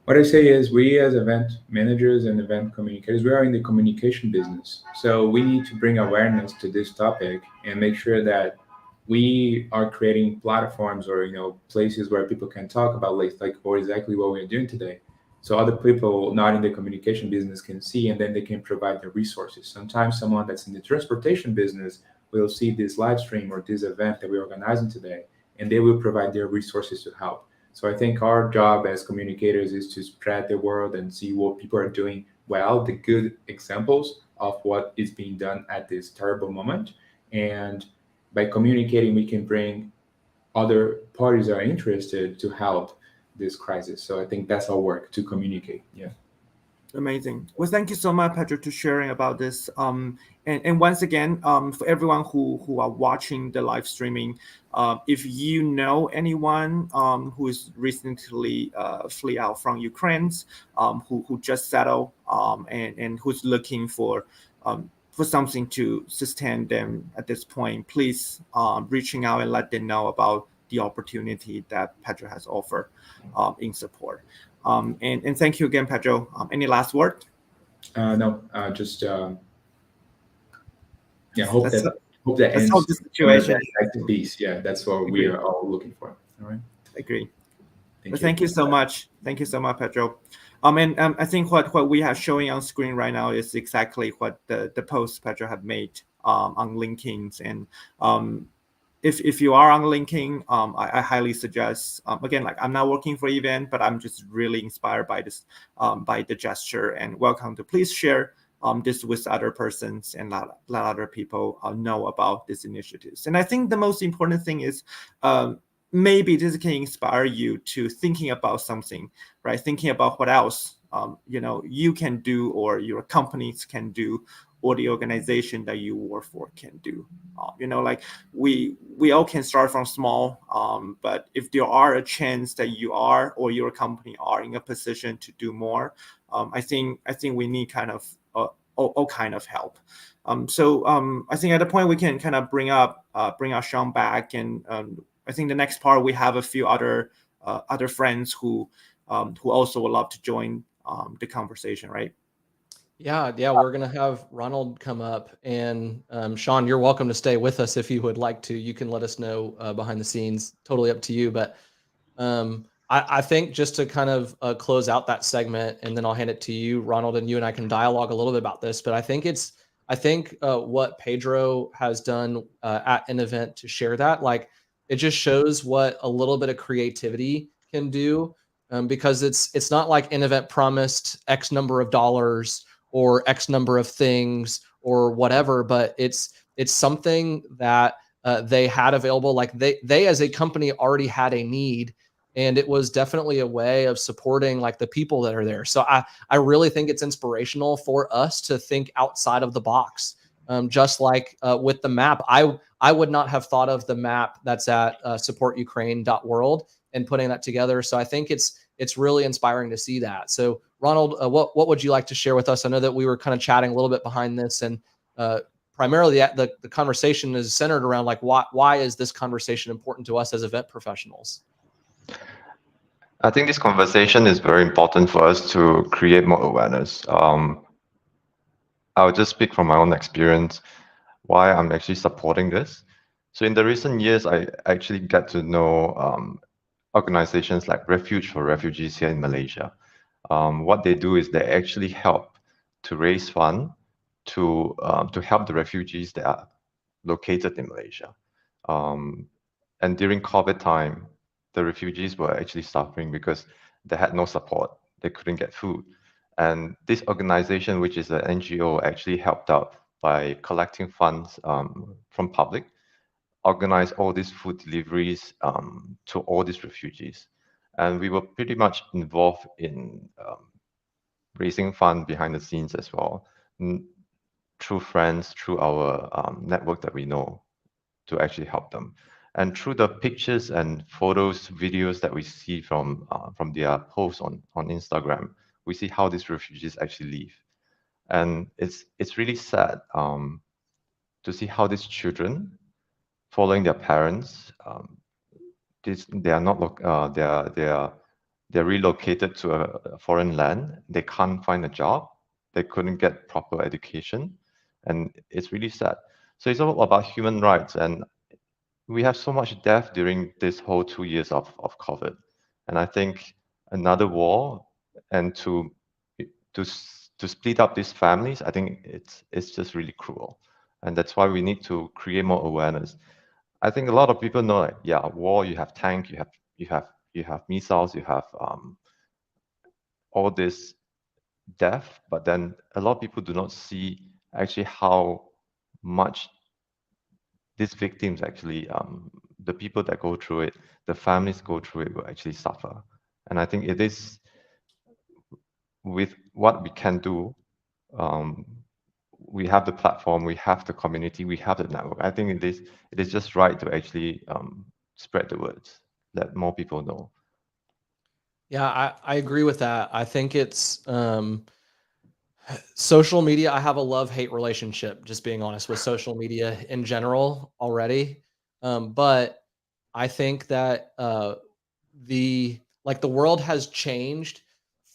[SPEAKER 5] What I say is, we as event managers and event communicators, we are in the communication business. So we need to bring awareness to this topic and make sure that we are creating platforms or places where people can talk about or exactly what we're doing today. So other people not in the communication business can see, and then they can provide the resources. Sometimes someone that's in the transportation business will see this live stream or this event that we're organizing today, and they will provide their resources to help. So I think our job as communicators is to spread the word and see what people are doing well, the good examples of what is being done at this terrible moment. And by communicating, we can bring other parties that are interested to help this crisis. So I think that's our work, to communicate. Yeah.
[SPEAKER 3] Amazing. Well, thank you so much, Pedro, to sharing about this. And once again, for everyone who are watching the live streaming, if you know anyone who is recently flee out from Ukraine, who just settled, and who's looking for something to sustain them at this point, please reaching out and let them know about the opportunity that Pedro has offered in support. And thank you again, Pedro. Any last word?
[SPEAKER 5] No, just hope
[SPEAKER 3] Let's
[SPEAKER 5] that ends
[SPEAKER 3] hope the situation.
[SPEAKER 5] back to peace. Yeah, that's what we are all looking for. All right.
[SPEAKER 3] Agree.
[SPEAKER 5] Thank
[SPEAKER 3] Thank you so much. Thank you so much, Pedro. And I think what we have showing on screen right now is exactly what the post Pedro have made on LinkedIn. And if you are on LinkedIn, I highly suggest. Again, like I'm not working for event, but I'm just really inspired by this, by the gesture. And welcome to please share this with other persons and let other people know about these initiatives. And I think the most important thing is maybe this can inspire you to thinking about something, right? Thinking about what else you can do, or your companies can do, or the organization that you work for can do. Like we all can start from small, but if there are a chance that you are or your company are in a position to do more, I think we need kind of all kind of help. So I think at the point we can kind of bring our Sean back, and I think the next part we have a few other friends who also would love to join the conversation, right?
[SPEAKER 1] Yeah, we're gonna have Ronald come up, and Sean, you're welcome to stay with us if you would like to. You can let us know behind the scenes. Totally up to you. But I think just to kind of close out that segment, and then I'll hand it to you, Ronald, and you and I can dialogue a little bit about this. But I think what Pedro has done at an event to share that, like, it just shows what a little bit of creativity can do. Because it's not like an event promised X number of dollars or X number of things or whatever, but it's something that they had available. Like they as a company already had a need, and it was definitely a way of supporting like the people that are there. So I really think it's inspirational for us to think outside of the box. Just like with the map, I would not have thought of the map that's at supportukraine.world and putting that together. So I think it's really inspiring to see that. So Ronald, what would you like to share with us? I know that we were kind of chatting a little bit behind this, and primarily the conversation is centered around like why is this conversation important to us as event professionals?
[SPEAKER 6] I think this conversation is very important for us to create more awareness. I'll just speak from my own experience why I'm actually supporting this. So in the recent years, I actually get to know organizations like Refuge for Refugees here in Malaysia. What they do is they actually help to raise funds to help the refugees that are located in Malaysia. And during COVID time, the refugees were actually suffering because they had no support. They couldn't get food. And this organization, which is an NGO, actually helped out by collecting funds from public, organize all these food deliveries to all these refugees. And we were pretty much involved in raising funds behind the scenes as well, through friends, through our network that we know, to actually help them. And through the pictures and photos, videos that we see from their posts on Instagram, we see how these refugees actually live. And it's really sad to see how these children, following their parents, they are not they're relocated to a foreign land. They can't find a job. They couldn't get proper education, and it's really sad. So it's all about human rights, and we have so much death during this whole 2 years of COVID. And I think another war, and to split up these families, I think it's just really cruel. And that's why we need to create more awareness. I think a lot of people know, like, yeah, war, you have tank, you have missiles, you have all this death, but then a lot of people do not see actually how much these victims actually, the people that go through it, the families go through it, will actually suffer. And I think it is with what we can do. We have the platform, we have the community, we have the network. I think it is just right to actually spread the words, let more people know.
[SPEAKER 1] Yeah, I agree with that. I think it's social media. I have a love-hate relationship, just being honest, with social media in general already. But I think that the world has changed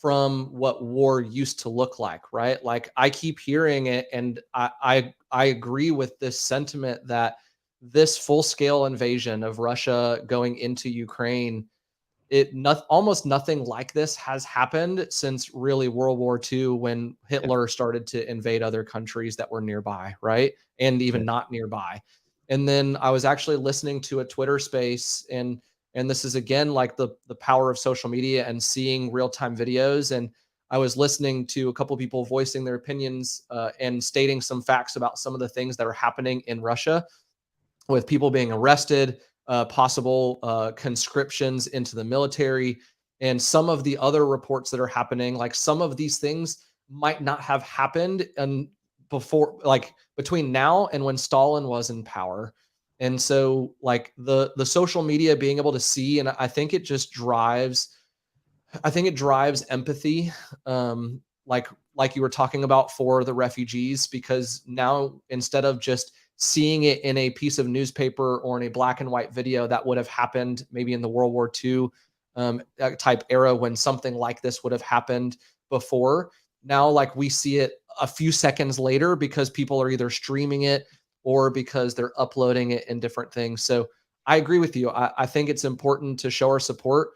[SPEAKER 1] from what war used to look like, right? Like I keep hearing it, and I agree with this sentiment that this full scale invasion of Russia going into Ukraine, almost nothing like this has happened since really World War II, when
[SPEAKER 6] Yeah.
[SPEAKER 1] Hitler started to invade other countries that were nearby, right? And even
[SPEAKER 6] Yeah.
[SPEAKER 1] not nearby. And then I was actually listening to a Twitter space, and this is again like the power of social media and seeing real-time videos. And I was listening to a couple of people voicing their opinions and stating some facts about some of the things that are happening in Russia, with people being arrested, possible conscriptions into the military, and some of the other reports that are happening. Like some of these things might not have happened and before, like between now and when Stalin was in power. And so, like the social media being able to see, and I think it just drives empathy, like you were talking about for the refugees, because now instead of just seeing it in a piece of newspaper or in a black and white video that would have happened maybe in the World War II type era when something like this would have happened before, now like we see it a few seconds later because people are either streaming it or because they're uploading it in different things. So I agree with you. I think it's important to show our support.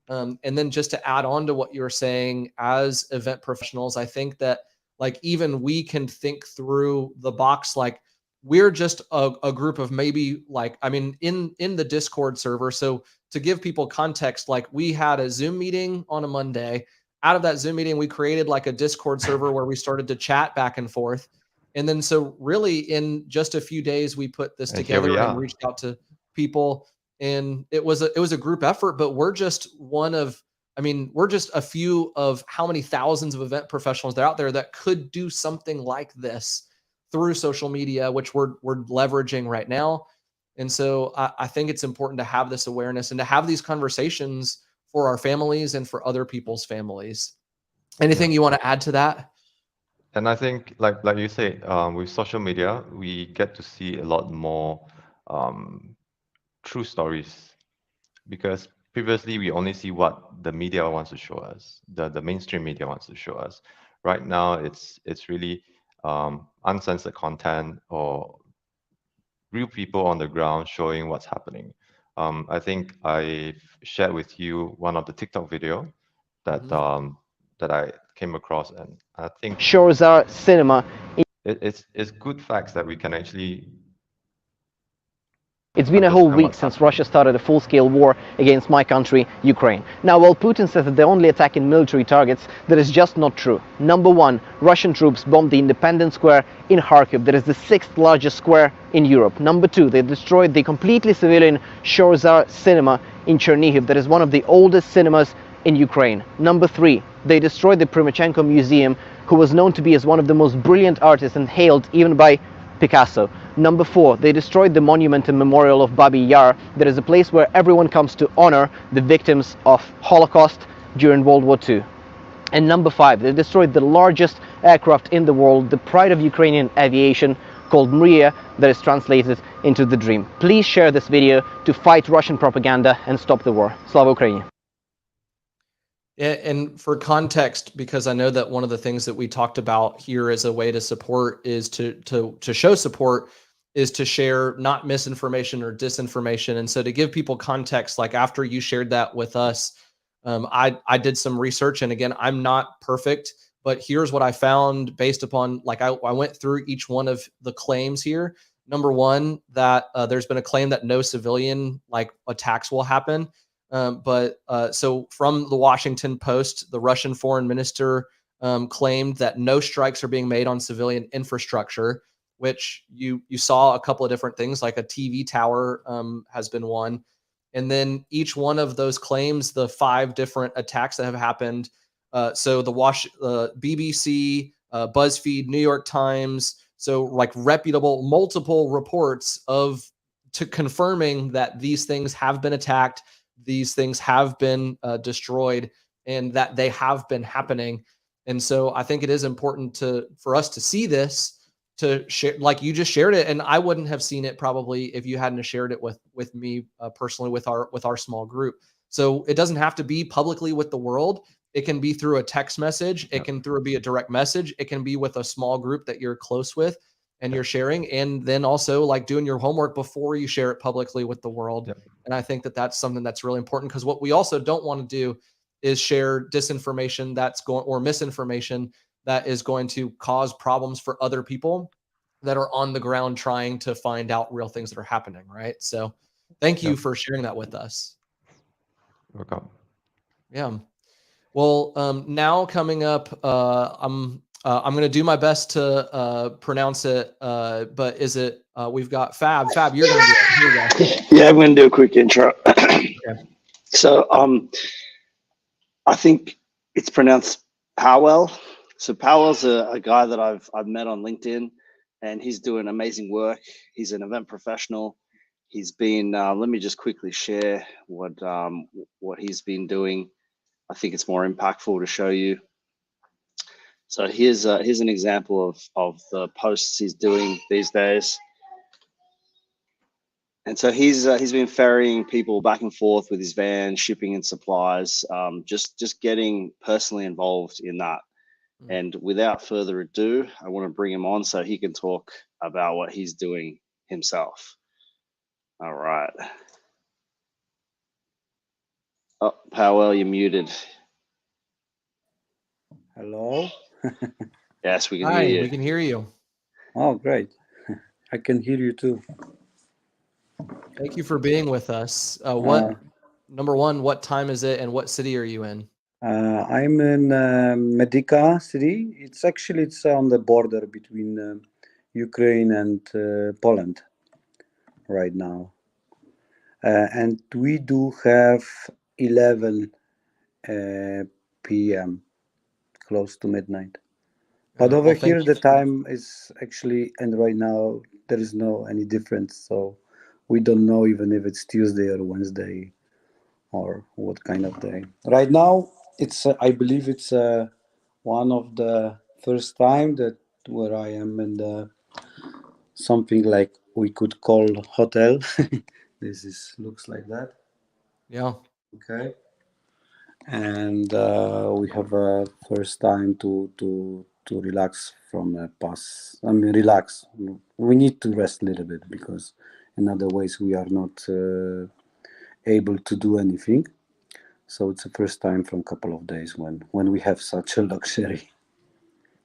[SPEAKER 1] And then just to add on to what you were saying, as event professionals, I think that like even we can think through the box. Like we're just a group of maybe like, I mean, in the Discord server. So to give people context, like we had a Zoom meeting on a Monday. Out of that Zoom meeting, we created like a Discord server where we started to chat back and forth. And then so really in just a few days, we put this
[SPEAKER 6] And here we
[SPEAKER 1] together and
[SPEAKER 6] are.
[SPEAKER 1] reached out to people, and it was a group effort. But we're just we're just a few of how many thousands of event professionals that are out there that could do something like this through social media, which we're leveraging right now. And so I think it's important to have this awareness and to have these conversations for our families and for other people's families. Anything you want to add to that?
[SPEAKER 6] And I think, like you say, with social media, we get to see a lot more um, true stories, because previously we only see what the media wants to show us, the mainstream media wants to show us. Right now, it's really uncensored content or real people on the ground showing what's happening. I think I've shared with you one of the TikTok video that that I came across, and I think
[SPEAKER 7] shows our cinema.
[SPEAKER 6] it's good facts that we can actually
[SPEAKER 7] It's been a whole
[SPEAKER 6] understand
[SPEAKER 7] week
[SPEAKER 6] what's
[SPEAKER 7] since
[SPEAKER 6] happening.
[SPEAKER 7] Russia started a full-scale war against my country, Ukraine. Now, while Putin says that they're only attacking military targets, that is just not true. Number one, Russian troops bombed the Independence Square in Kharkiv, that is the 6th largest square in Europe. Number two, they destroyed the completely civilian Shorzar cinema in Chernihiv, that is one of the oldest cinemas in Ukraine. Number three, they destroyed the Primachenko Museum, who was known to be as one of the most brilliant artists and hailed even by Picasso. Number four, they destroyed the monument and memorial of Babi Yar. That is a place where everyone comes to honor the victims of Holocaust during World War II. And number five, they destroyed the largest aircraft in the world, the pride of Ukrainian aviation, called Mriya, that is translated into the dream. Please share this video to fight Russian propaganda and stop the war. Slava Ukraini.
[SPEAKER 1] And for context, because I know that one of the things that we talked about here as a way to support is to show support is to share not misinformation or disinformation. And so to give people context, like after you shared that with us, I did some research, and again, I'm not perfect, but here's what I found based upon like I went through each one of the claims here. Number one, that there's been a claim that no civilian like attacks will happen. So from the Washington Post, the Russian foreign minister claimed that no strikes are being made on civilian infrastructure, which you saw a couple of different things, like a TV tower has been one. And then each one of those claims, the 5 different attacks that have happened. So the BBC, BuzzFeed, New York Times, so like reputable, multiple reports to confirming that these things have been attacked, these things have been destroyed, and that they have been happening. And so I think it is important for us to see this, to share, like you just shared it, and I wouldn't have seen it probably if you hadn't shared it with me personally with our small group. So it doesn't have to be publicly with the world. It can be through a text message. It can be a direct message. It can be with a small group that you're close with and you're sharing, and then also like doing your homework before you share it publicly with the world.
[SPEAKER 6] Yep.
[SPEAKER 1] And I think that that's something that's really important, because what we also don't want to do is share disinformation or misinformation that is going to cause problems for other people that are on the ground trying to find out real things that are happening, right? So thank you for sharing that with us.
[SPEAKER 6] Welcome.
[SPEAKER 1] Yeah. Well, now coming up, I'm going to do my best to pronounce it, but is it, we've got Fab. Fab, you're going to do it. Here we go.
[SPEAKER 2] Yeah, I'm going to do a quick intro. So I think it's pronounced Powell. So Powell's a guy that I've met on LinkedIn, and he's doing amazing work. He's an event professional. He's been, let me just quickly share what he's been doing. I think it's more impactful to show you. So here's an example of the posts he's doing these days. And so he's been ferrying people back and forth with his van, shipping and supplies, just getting personally involved in that. And without further ado, I want to bring him on so he can talk about what he's doing himself. All right. Oh, Powell, you're muted.
[SPEAKER 8] Hello.
[SPEAKER 2] Yes, we can
[SPEAKER 1] Hi,
[SPEAKER 2] hear you.
[SPEAKER 1] we can hear you.
[SPEAKER 8] Oh, great. I can hear you too.
[SPEAKER 1] Thank you for being with us. Number one, what time is it and what city are you in?
[SPEAKER 8] I'm in Medica city. It's on the border between Ukraine and Poland right now. And we do have 11 p.m. close to midnight. But over here, the time is actually, and right now there is no any difference. So we don't know even if it's Tuesday or Wednesday or what kind of day. Right now, it's I believe it's one of the first time that where I am in the something like we could call hotel. This looks like that.
[SPEAKER 1] Yeah.
[SPEAKER 8] Okay. And we have a first time to relax from a pass. I mean, relax. We need to rest a little bit because in other ways we are not able to do anything. So it's the first time from a couple of days when we have such a luxury.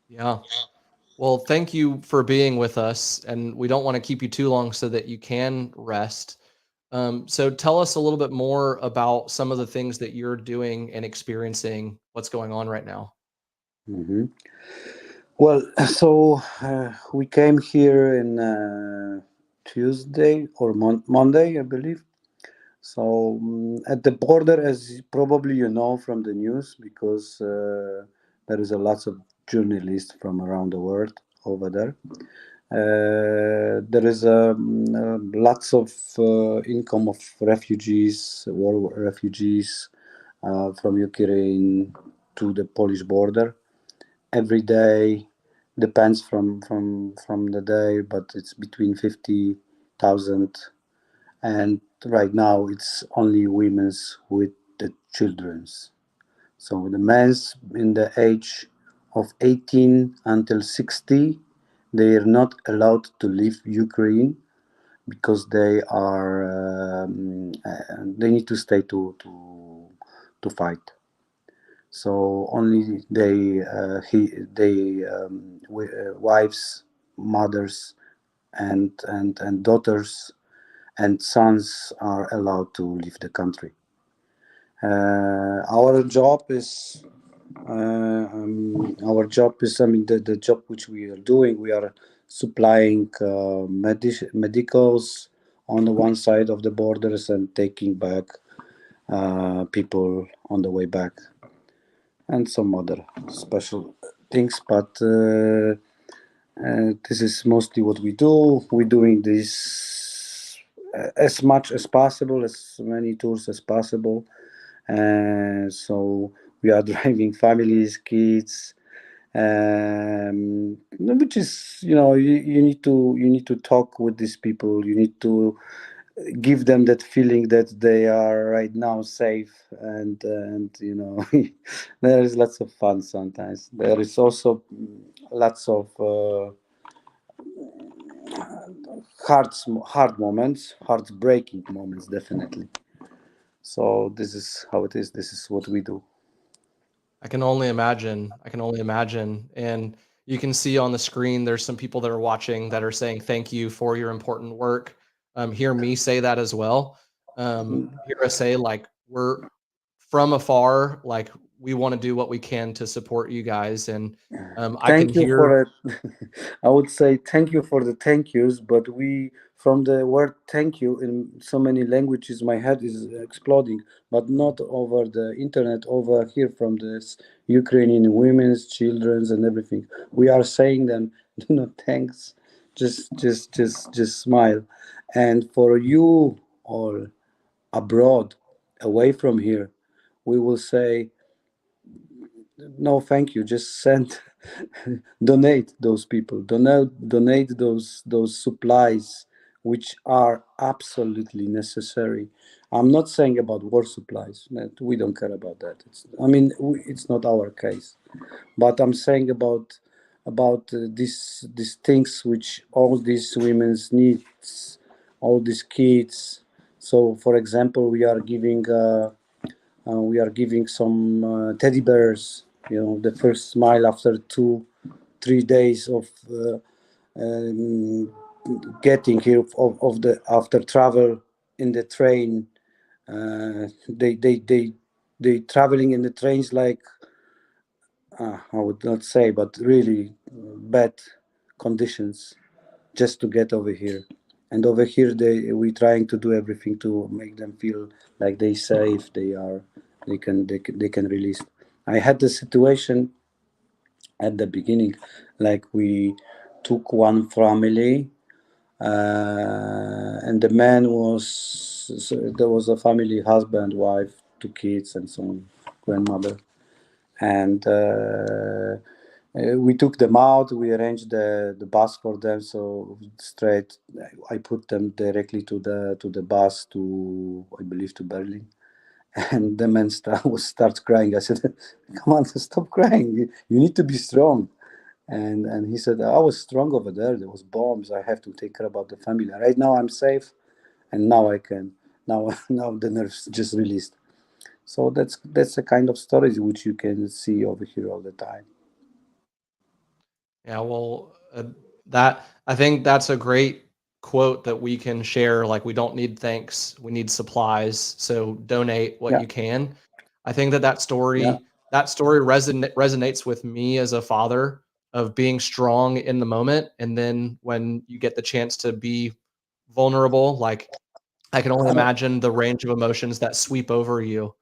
[SPEAKER 1] Yeah. Well, thank you for being with us, and we don't want to keep you too long so that you can rest. So tell us a little bit more about some of the things that you're doing and experiencing, what's going on right now.
[SPEAKER 8] Mm-hmm. Well, so we came here in Tuesday or Monday, I believe. So at the border, as probably you know from the news, because there is a lots of journalists from around the world over there. There is lots of income of refugees, war refugees from Ukraine to the Polish border. Every day depends from the day, but it's between 50,000, and right now it's only women's with the children's. So the men's in the age of 18 until 60, they are not allowed to leave Ukraine because they are they need to stay to fight. So only wives, mothers, and daughters and sons are allowed to leave the country. Our job is, I mean, the job which we are doing, we are supplying medicals on the one side of the borders and taking back people on the way back, and some other special things. But this is mostly what we do. We're doing this as much as possible, as many tours as possible. So we are driving families, kids, which is, you need to talk with these people. You need to give them that feeling that they are right now safe, and there is lots of fun. Sometimes there is also lots of hard moments, heartbreaking moments, definitely. So this is how it is. This is what we do.
[SPEAKER 1] I can only imagine. I can only imagine. And you can see on the screen, there's some people that are watching that are saying thank you for your important work. Hear me say that as well. Hear us say, like, we're from afar, like, we want to do what we can to support you guys. And I can
[SPEAKER 8] Thank you
[SPEAKER 1] hear,
[SPEAKER 8] for it. I would say thank you for the thank yous, but we, from the word thank you in so many languages, my head is exploding, but not over the internet, over here from this Ukrainian women's, children's, and everything. We are saying them, thanks, just smile. And for you all abroad, away from here, we will say, no, thank you. Just send, donate those people, donate those supplies which are absolutely necessary. I'm not saying about war supplies. That we don't care about that. It's not our case. But I'm saying about these things which all these women's needs, all these kids. So, for example, we are giving some teddy bears. The first smile after 2-3 days of um, getting here of the after travel in the train. They traveling in the trains like, I would not say, but really bad conditions just to get over here. And over here, we trying to do everything to make them feel like they safe. They can release. I had the situation at the beginning, like we took one family, and the man was, so there was a family, husband, wife, 2 kids, and some grandmother, and we took them out. We arranged the bus for them, so straight I put them directly to the bus to, I believe, to Berlin. And the man starts crying. I said, "Come on, stop crying. You need to be strong." And he said, "I was strong over there. There was bombs. I have to take care about the family. Right now I'm safe, and now I can. Now now the nerves just released." So that's the kind of stories which you can see over here all the time.
[SPEAKER 1] yeah, well, that I think that's a great quote that we can share. Like, we don't need thanks, we need supplies. So donate what
[SPEAKER 8] Yeah,
[SPEAKER 1] you can. I think that
[SPEAKER 8] yeah.
[SPEAKER 1] story resonates with me as a father of being strong in the moment, and then when you get the chance to be vulnerable, like, I can only imagine the range of emotions that sweep over you.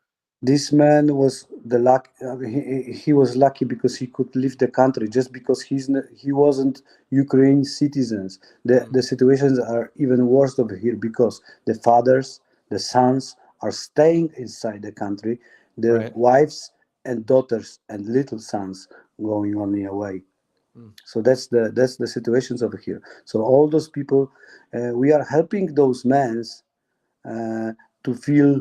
[SPEAKER 8] This man was the luck. He was lucky because he could leave the country. Just because he wasn't Ukrainian citizens. The
[SPEAKER 1] Mm,
[SPEAKER 8] the situations are even worse over here because the fathers, the sons are staying inside the country. The
[SPEAKER 1] right.
[SPEAKER 8] wives and daughters and little sons going only away.
[SPEAKER 1] Mm,
[SPEAKER 8] So that's the situations over here. So all those people, we are helping those men uh, to feel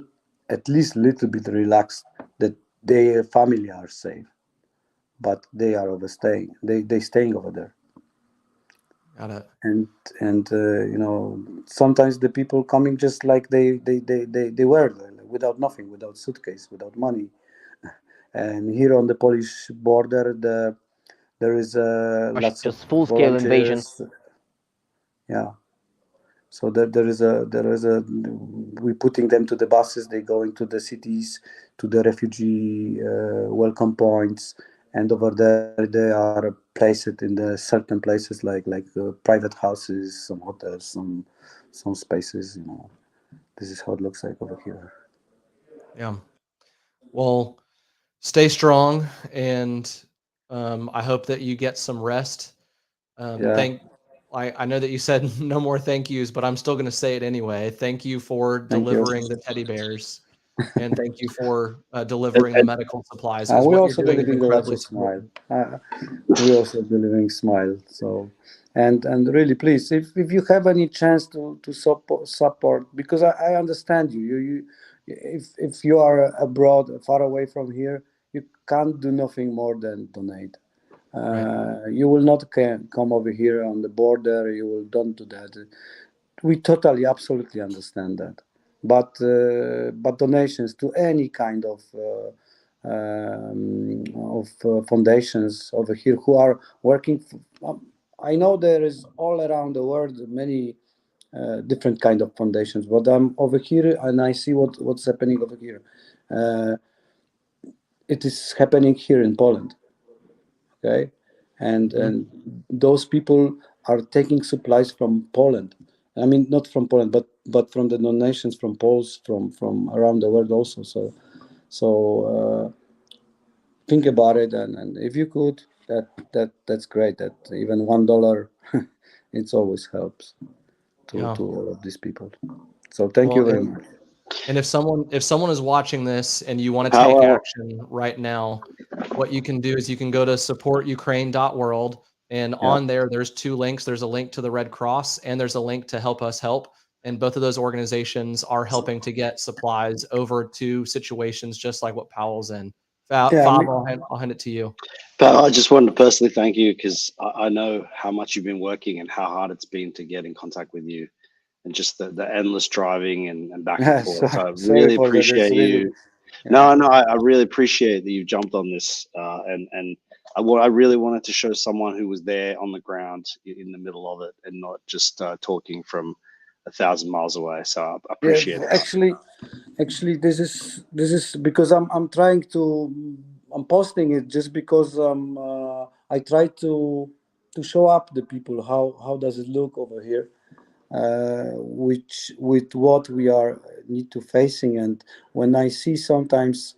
[SPEAKER 8] at least a little bit relaxed that their family are safe, but they are overstaying. They staying over there,
[SPEAKER 1] got it.
[SPEAKER 8] and sometimes the people coming just like they were there, like, without nothing, without suitcase, without money. And here on the Polish border, there is lots of
[SPEAKER 7] Russia's full-scale invasion.
[SPEAKER 8] volunteers. Yeah. So there is a we putting them to the buses. They go into the cities, to the refugee welcome points, and over there they are placed in the certain places like private houses, some hotels, some spaces. This is how it looks like over here.
[SPEAKER 1] Yeah. Well, stay strong, and I hope that you get some rest.
[SPEAKER 8] Yeah,
[SPEAKER 1] Thank I know that you said no more thank yous, but I'm still going to say it anyway. Thank you for
[SPEAKER 8] thank you.
[SPEAKER 1] delivering the teddy bears. and thank you for delivering the medical supplies, because
[SPEAKER 8] We
[SPEAKER 1] what you're
[SPEAKER 8] also
[SPEAKER 1] doing is
[SPEAKER 8] delivering lots
[SPEAKER 1] incredibly
[SPEAKER 8] of smile.
[SPEAKER 1] supportive.
[SPEAKER 8] We also delivering smile. So, and really, please, if you have any chance to support, because I understand you. If you are abroad, far away from here, you can't do nothing more than donate. You will not come over here on the border. You will don't do that. We totally, absolutely understand that. But donations to any kind of foundations over here who are working. I know there is all around the world many different kind of foundations, but I'm over here and I see what's happening over here. It is happening here in Poland. Okay, and those people are taking supplies from Poland. I mean, not from Poland, but from the donations from Poles from around the world also. So think about it, and if you could, that's great. That even $1, it always helps to all of these people. So thank you very much.
[SPEAKER 1] And if someone is watching this and you want to take action right now, what you can do is you can go to supportukraine.world, and on there's 2 links. There's a link to the Red Cross and there's a link to Help Us Help. And both of those organizations are helping to get supplies over to situations just like what Powell's in. Fab, I'll hand it to you.
[SPEAKER 2] But I just wanted to personally thank you, because I know how much you've been working and how hard it's been to get in contact with you, and just the endless driving and back and forth. So I really appreciate you. No, I really appreciate that you jumped on this. And what I really wanted to show someone who was there on the ground in the middle of it, and not just talking from 1,000 miles away. So I appreciate it.
[SPEAKER 8] Actually, this is because I'm trying to, I'm posting it just because I try to show up the people how does it look over here, which with what we are need to facing. And when I see sometimes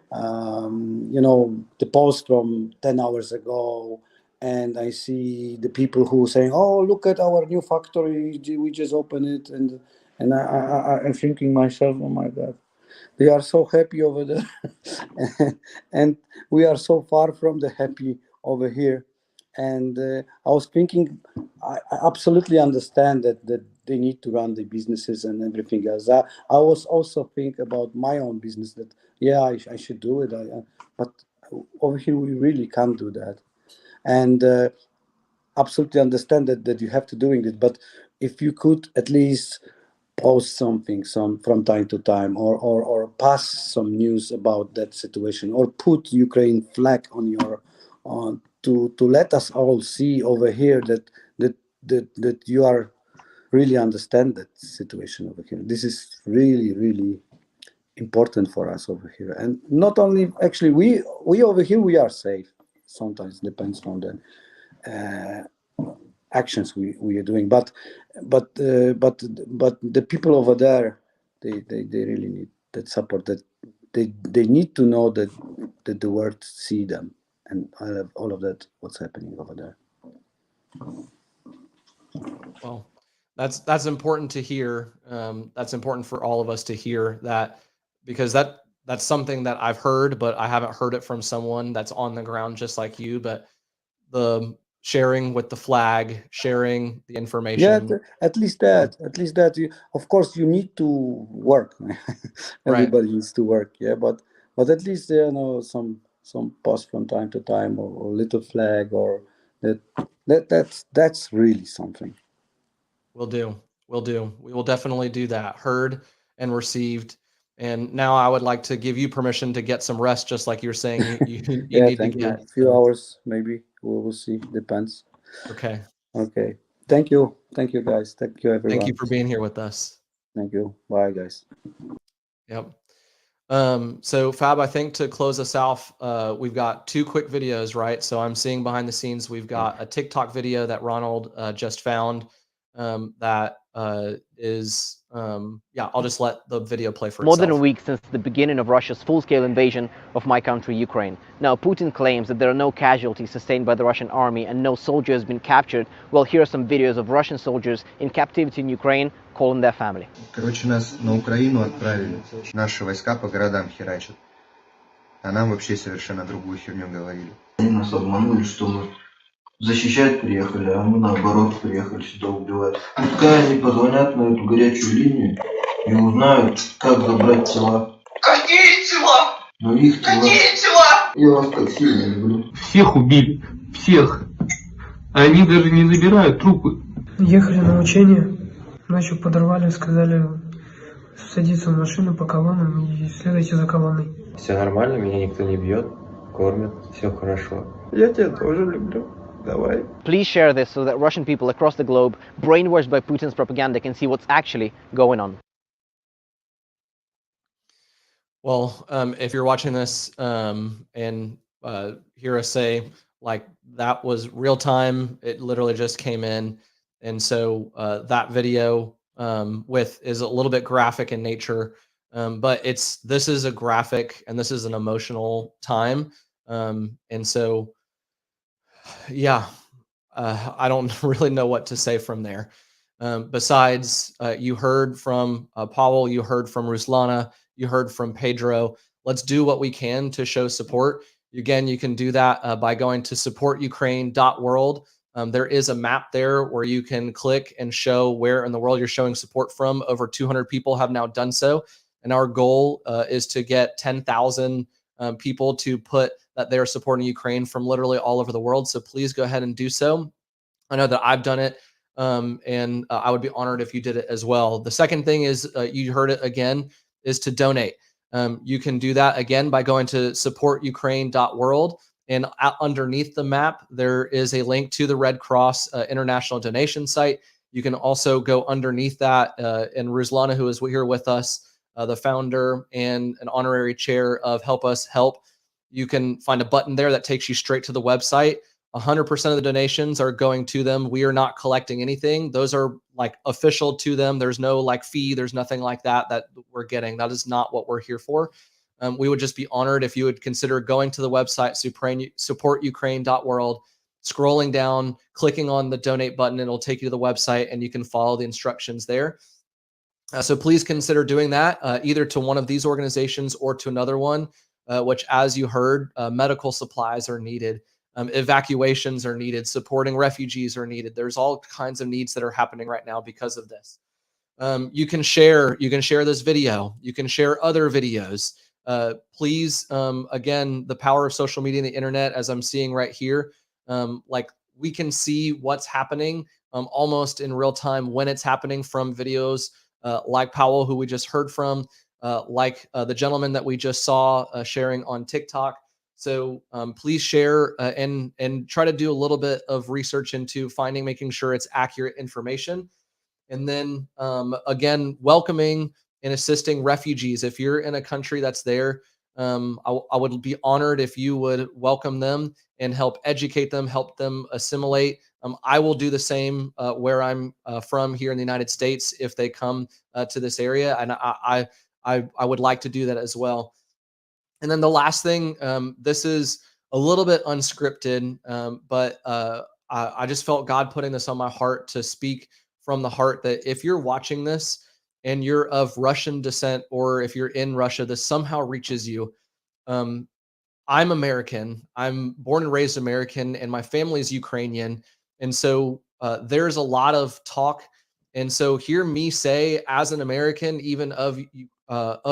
[SPEAKER 8] the post from 10 hours ago, and I see the people who saying, oh, look at our new factory, we just opened it, and I'm thinking myself, oh my God, they are so happy over there and we are so far from the happy over here. And I was thinking, I absolutely understand that they need to run the businesses and everything else. I was also think about my own business, that I should do it, but over here we really can't do that. And absolutely understand that you have to doing it, but if you could at least post something from time to time, or pass some news about that situation, or put Ukraine flag on your to let us all see over here that you are really understand that situation over here. This is really important for us over here. And not only, actually, we over here we are safe. Sometimes depends on the actions we are doing, but the people over there, they really need that support, that they need to know that the world see them, and all of that what's happening over there.
[SPEAKER 1] Well, that's important to hear. That's important for all of us to hear that, because that's something that I've heard, but I haven't heard it from someone that's on the ground just like you. But the sharing with the flag, sharing the information.
[SPEAKER 8] At least that of course you need to work. Everybody needs to work, but at least some post from time to time, or little flag, or that's really something.
[SPEAKER 1] Will do. We will definitely do that. Heard and received. And now I would like to give you permission to get some rest, just like you're saying you need to get.
[SPEAKER 8] A few hours maybe. We will see. Depends.
[SPEAKER 1] Okay.
[SPEAKER 8] Thank you guys. Thank you everyone.
[SPEAKER 1] Thank you for being here with us.
[SPEAKER 8] Thank you. Bye guys.
[SPEAKER 1] Yep. So Fab, I think to close us off, we've got 2 quick videos, right? So I'm seeing behind the scenes, we've got a TikTok video that Ronald just found, that yeah, I'll just let the video play for
[SPEAKER 7] More
[SPEAKER 1] itself.
[SPEAKER 7] than a week since the beginning of Russia's full-scale invasion of my country, Ukraine. Now, Putin claims that there are no casualties sustained by the Russian army and no soldier has been captured. Well, here are some videos of Russian soldiers in captivity in Ukraine calling their family.
[SPEAKER 9] Короче, нас на Украину отправили. Наши войска по городам херачат. А нам вообще совершенно другую херню говорили.
[SPEAKER 10] Они нас обманули, что мы защищать приехали, а мы наоборот приехали сюда убивать. Пускай они позвонят на эту горячую линию и узнают, как забрать тела.
[SPEAKER 11] Какие тела?
[SPEAKER 10] Ну их тела.
[SPEAKER 11] Какие тела?
[SPEAKER 10] Я вас так сильно люблю.
[SPEAKER 12] Всех убили. Всех. Они даже не забирают трупы.
[SPEAKER 13] Ехали на учение, ночью подорвали, сказали садиться в машину по колоннам и следуйте за колонной.
[SPEAKER 14] Все нормально, меня никто не бьет, кормят, все хорошо.
[SPEAKER 10] Я тебя тоже люблю. Давай.
[SPEAKER 7] Please share this so that Russian people across the globe, brainwashed by Putin's propaganda, can see what's actually going on.
[SPEAKER 1] Well, if you're watching this and hear us say, like, that was real time, it literally just came in. And so that video is a little bit graphic in nature, but this is a graphic and this is an emotional time. And so, yeah, I don't really know what to say from there. Besides, you heard from Pavel, you heard from Ruslana, you heard from Pedro. Let's do what we can to show support. Again, you can do that by going to supportukraine.world. There is a map there where you can click and show where in the world you're showing support from. Over 200 people have now done so. And our goal is to get 10,000 people to put that they're supporting Ukraine from literally all over the world. So please go ahead and do so. I know that I've done it, and I would be honored if you did it as well. The second thing is, you heard it again, is to donate. You can do that again by going to supportukraine.world. And underneath the map, there is a link to the Red Cross International Donation site. You can also go underneath that, and Ruslana, who is here with us, the founder and an honorary chair of Help Us Help, you can find a button there that takes you straight to the website. 100% of the donations are going to them. We are not collecting anything. Those are like official to them. There's no like fee. There's nothing like that we're getting. That is not what we're here for. We would just be honored if you would consider going to the website, supportukraine.world, scrolling down, clicking on the donate button, and it'll take you to the website and you can follow the instructions there. So please consider doing that either to one of these organizations or to another one, which, as you heard, medical supplies are needed. Evacuations are needed. Supporting refugees are needed. There's all kinds of needs that are happening right now because of this. You can share this video. You can share other videos. Please, again, the power of social media and the internet, as I'm seeing right here, like we can see what's happening almost in real time when it's happening from videos like Powell, who we just heard from, like the gentleman that we just saw sharing on TikTok. So please share and try to do a little bit of research into making sure it's accurate information. And then again, welcoming and assisting refugees. If you're in a country that's there, I would be honored if you would welcome them and help educate them, help them assimilate. I will do the same where I'm from here in the United States if they come to this area, and I would like to do that as well. And then the last thing, this is a little bit unscripted, but I just felt God putting this on my heart to speak from the heart, that if you're watching this and you're of Russian descent, or if you're in Russia, this somehow reaches you. I'm American. I'm born and raised American, and my family is Ukrainian. And so there's a lot of talk. And so hear me say, as an American, even of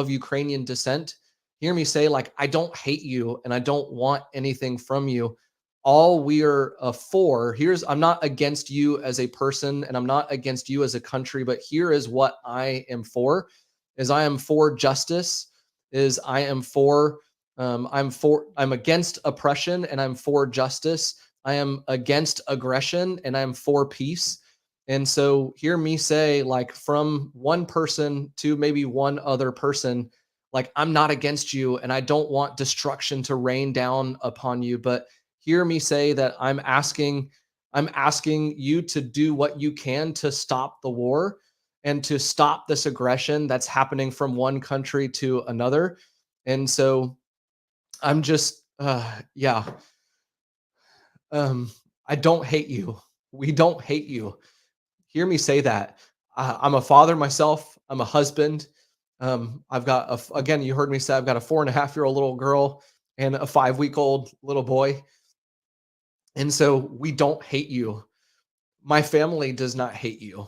[SPEAKER 1] Ukrainian descent, hear me say, like, I don't hate you and I don't want anything from you. All we are for, I'm not against you as a person, and I'm not against you as a country, but here is what I am for, is I am for justice, I'm against oppression, and I'm for justice. I am against aggression, and I'm for peace. And so hear me say, like, from one person to maybe one other person, like, I'm not against you and I don't want destruction to rain down upon you, but hear me say that I'm asking you to do what you can to stop the war. and to stop this aggression that's happening from one country to another. And so I'm just, I don't hate you. We don't hate you. Hear me say that. I'm a father myself. I'm a husband. I've got, again, you heard me say I've got a 4.5-year-old little girl and a 5-week-old little boy. And so we don't hate you. My family does not hate you.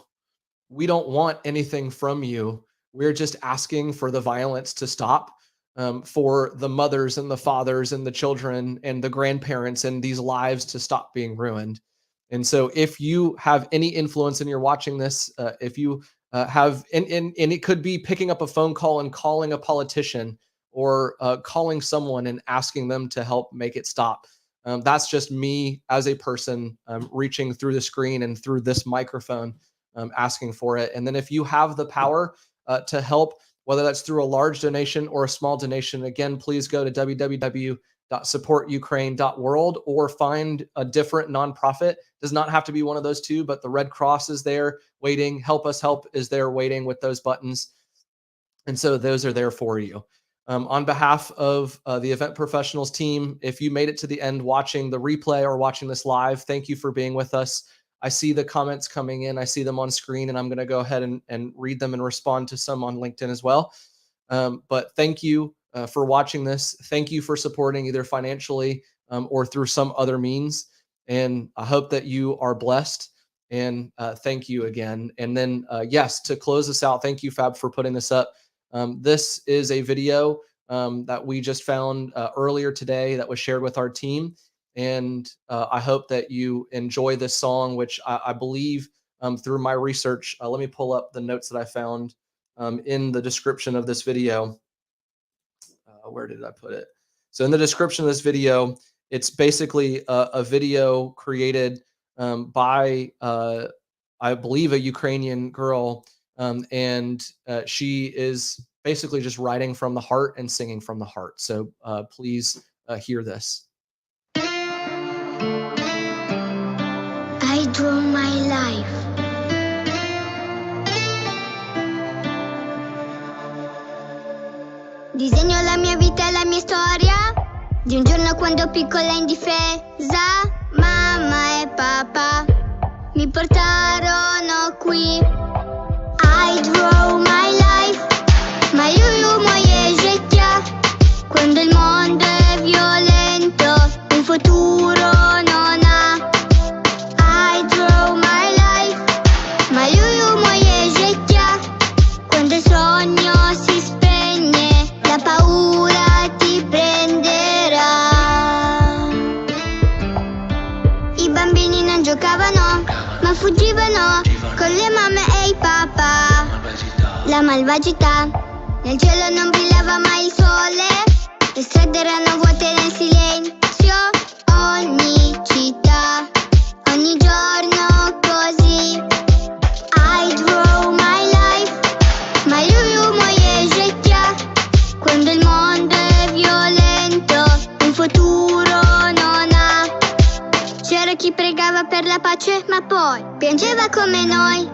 [SPEAKER 1] We don't want anything from you. We're just asking for the violence to stop, for the mothers and the fathers and the children and the grandparents and these lives to stop being ruined. And so if you have any influence and you're watching this, if you have, and it could be picking up a phone call and calling a politician, or calling someone and asking them to help make it stop. That's just me as a person, reaching through the screen and through this microphone, asking for it. And then if you have the power to help, whether that's through a large donation or a small donation, again, please go to www.supportukraine.world or find a different nonprofit. Does not have to be one of those two, but the Red Cross is there waiting. Help Us Help is there waiting with those buttons. And so those are there for you. On behalf of the Event Professionals team, if you made it to the end watching the replay or watching this live, thank you for being with us. I see the comments coming in. I see them on screen, and I'm going to go ahead and read them and respond to some on LinkedIn as well. But thank you for watching this. Thank you for supporting either financially or through some other means. And I hope that you are blessed. And thank you again. And then, yes, to close this out, thank you, Fab, for putting this up. This is a video that we just found earlier today that was shared with our team. And I hope that you enjoy this song, which I believe through my research, let me pull up the notes that I found in the description of this video. Where did I put it? So in the description of this video, it's basically a video created by, I believe, a Ukrainian girl. And she is basically just writing from the heart and singing from the heart. So please hear this.
[SPEAKER 15] I draw my life. Disegno la mia vita e la mia storia di un giorno quando piccola e indifesa mamma e papà mi portarono qui. I draw my life, moje życia. Quando il mondo è violento, un futuro non ha. I draw my life, moje życia. Quando il sogno si spegne, la paura ti prenderà. I bambini non giocavano, ma fuggivano con le mamme e i papà. La malvagità, nel cielo non brillava mai il sole, le strade erano vuote nel silenzio, ogni città, ogni giorno così. I draw my life, moje życia. Quando il mondo è violento, un futuro non ha. C'era chi pregava per la pace, ma poi piangeva come noi,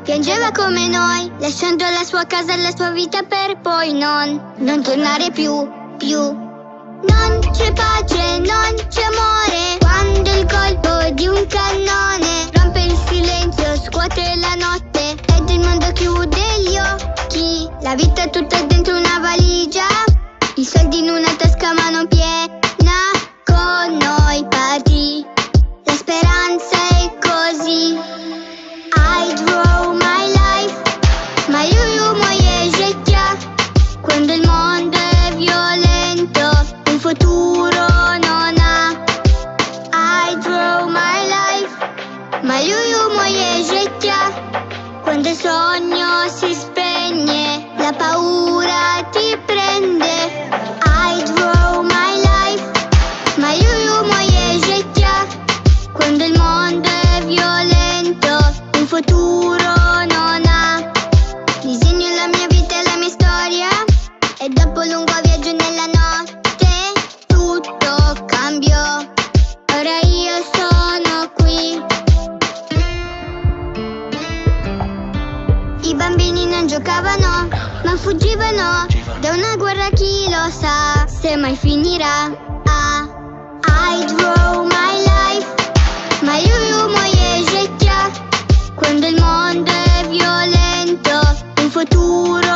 [SPEAKER 15] lasciando la sua casa e la sua vita per poi non tornare più. Non c'è pace, non c'è amore, quando il colpo di un cannone rompe il silenzio, scuote la notte ed il mondo chiude gli occhi. La vita è tutta dentro una valigia, i soldi in una tasca ma non piena, con noi parti. La speranza è così. I draw my life, moje życia. Quando il mondo è violento, un futuro non ha. I draw my life, moje życia. Quando il sogno si spegne, la paura ti prende. I draw my life, moje życia. Quando il mondo è violento, un futuro non ha. Disegno la mia vita e la mia storia, e dopo un lungo viaggio nella notte tutto cambiò. Ora io sono qui. I bambini non giocavano, ma fuggivano da una guerra, chi lo sa se mai finirà. I draw my life, malюю moje życie. Quando il mondo è violento, un futuro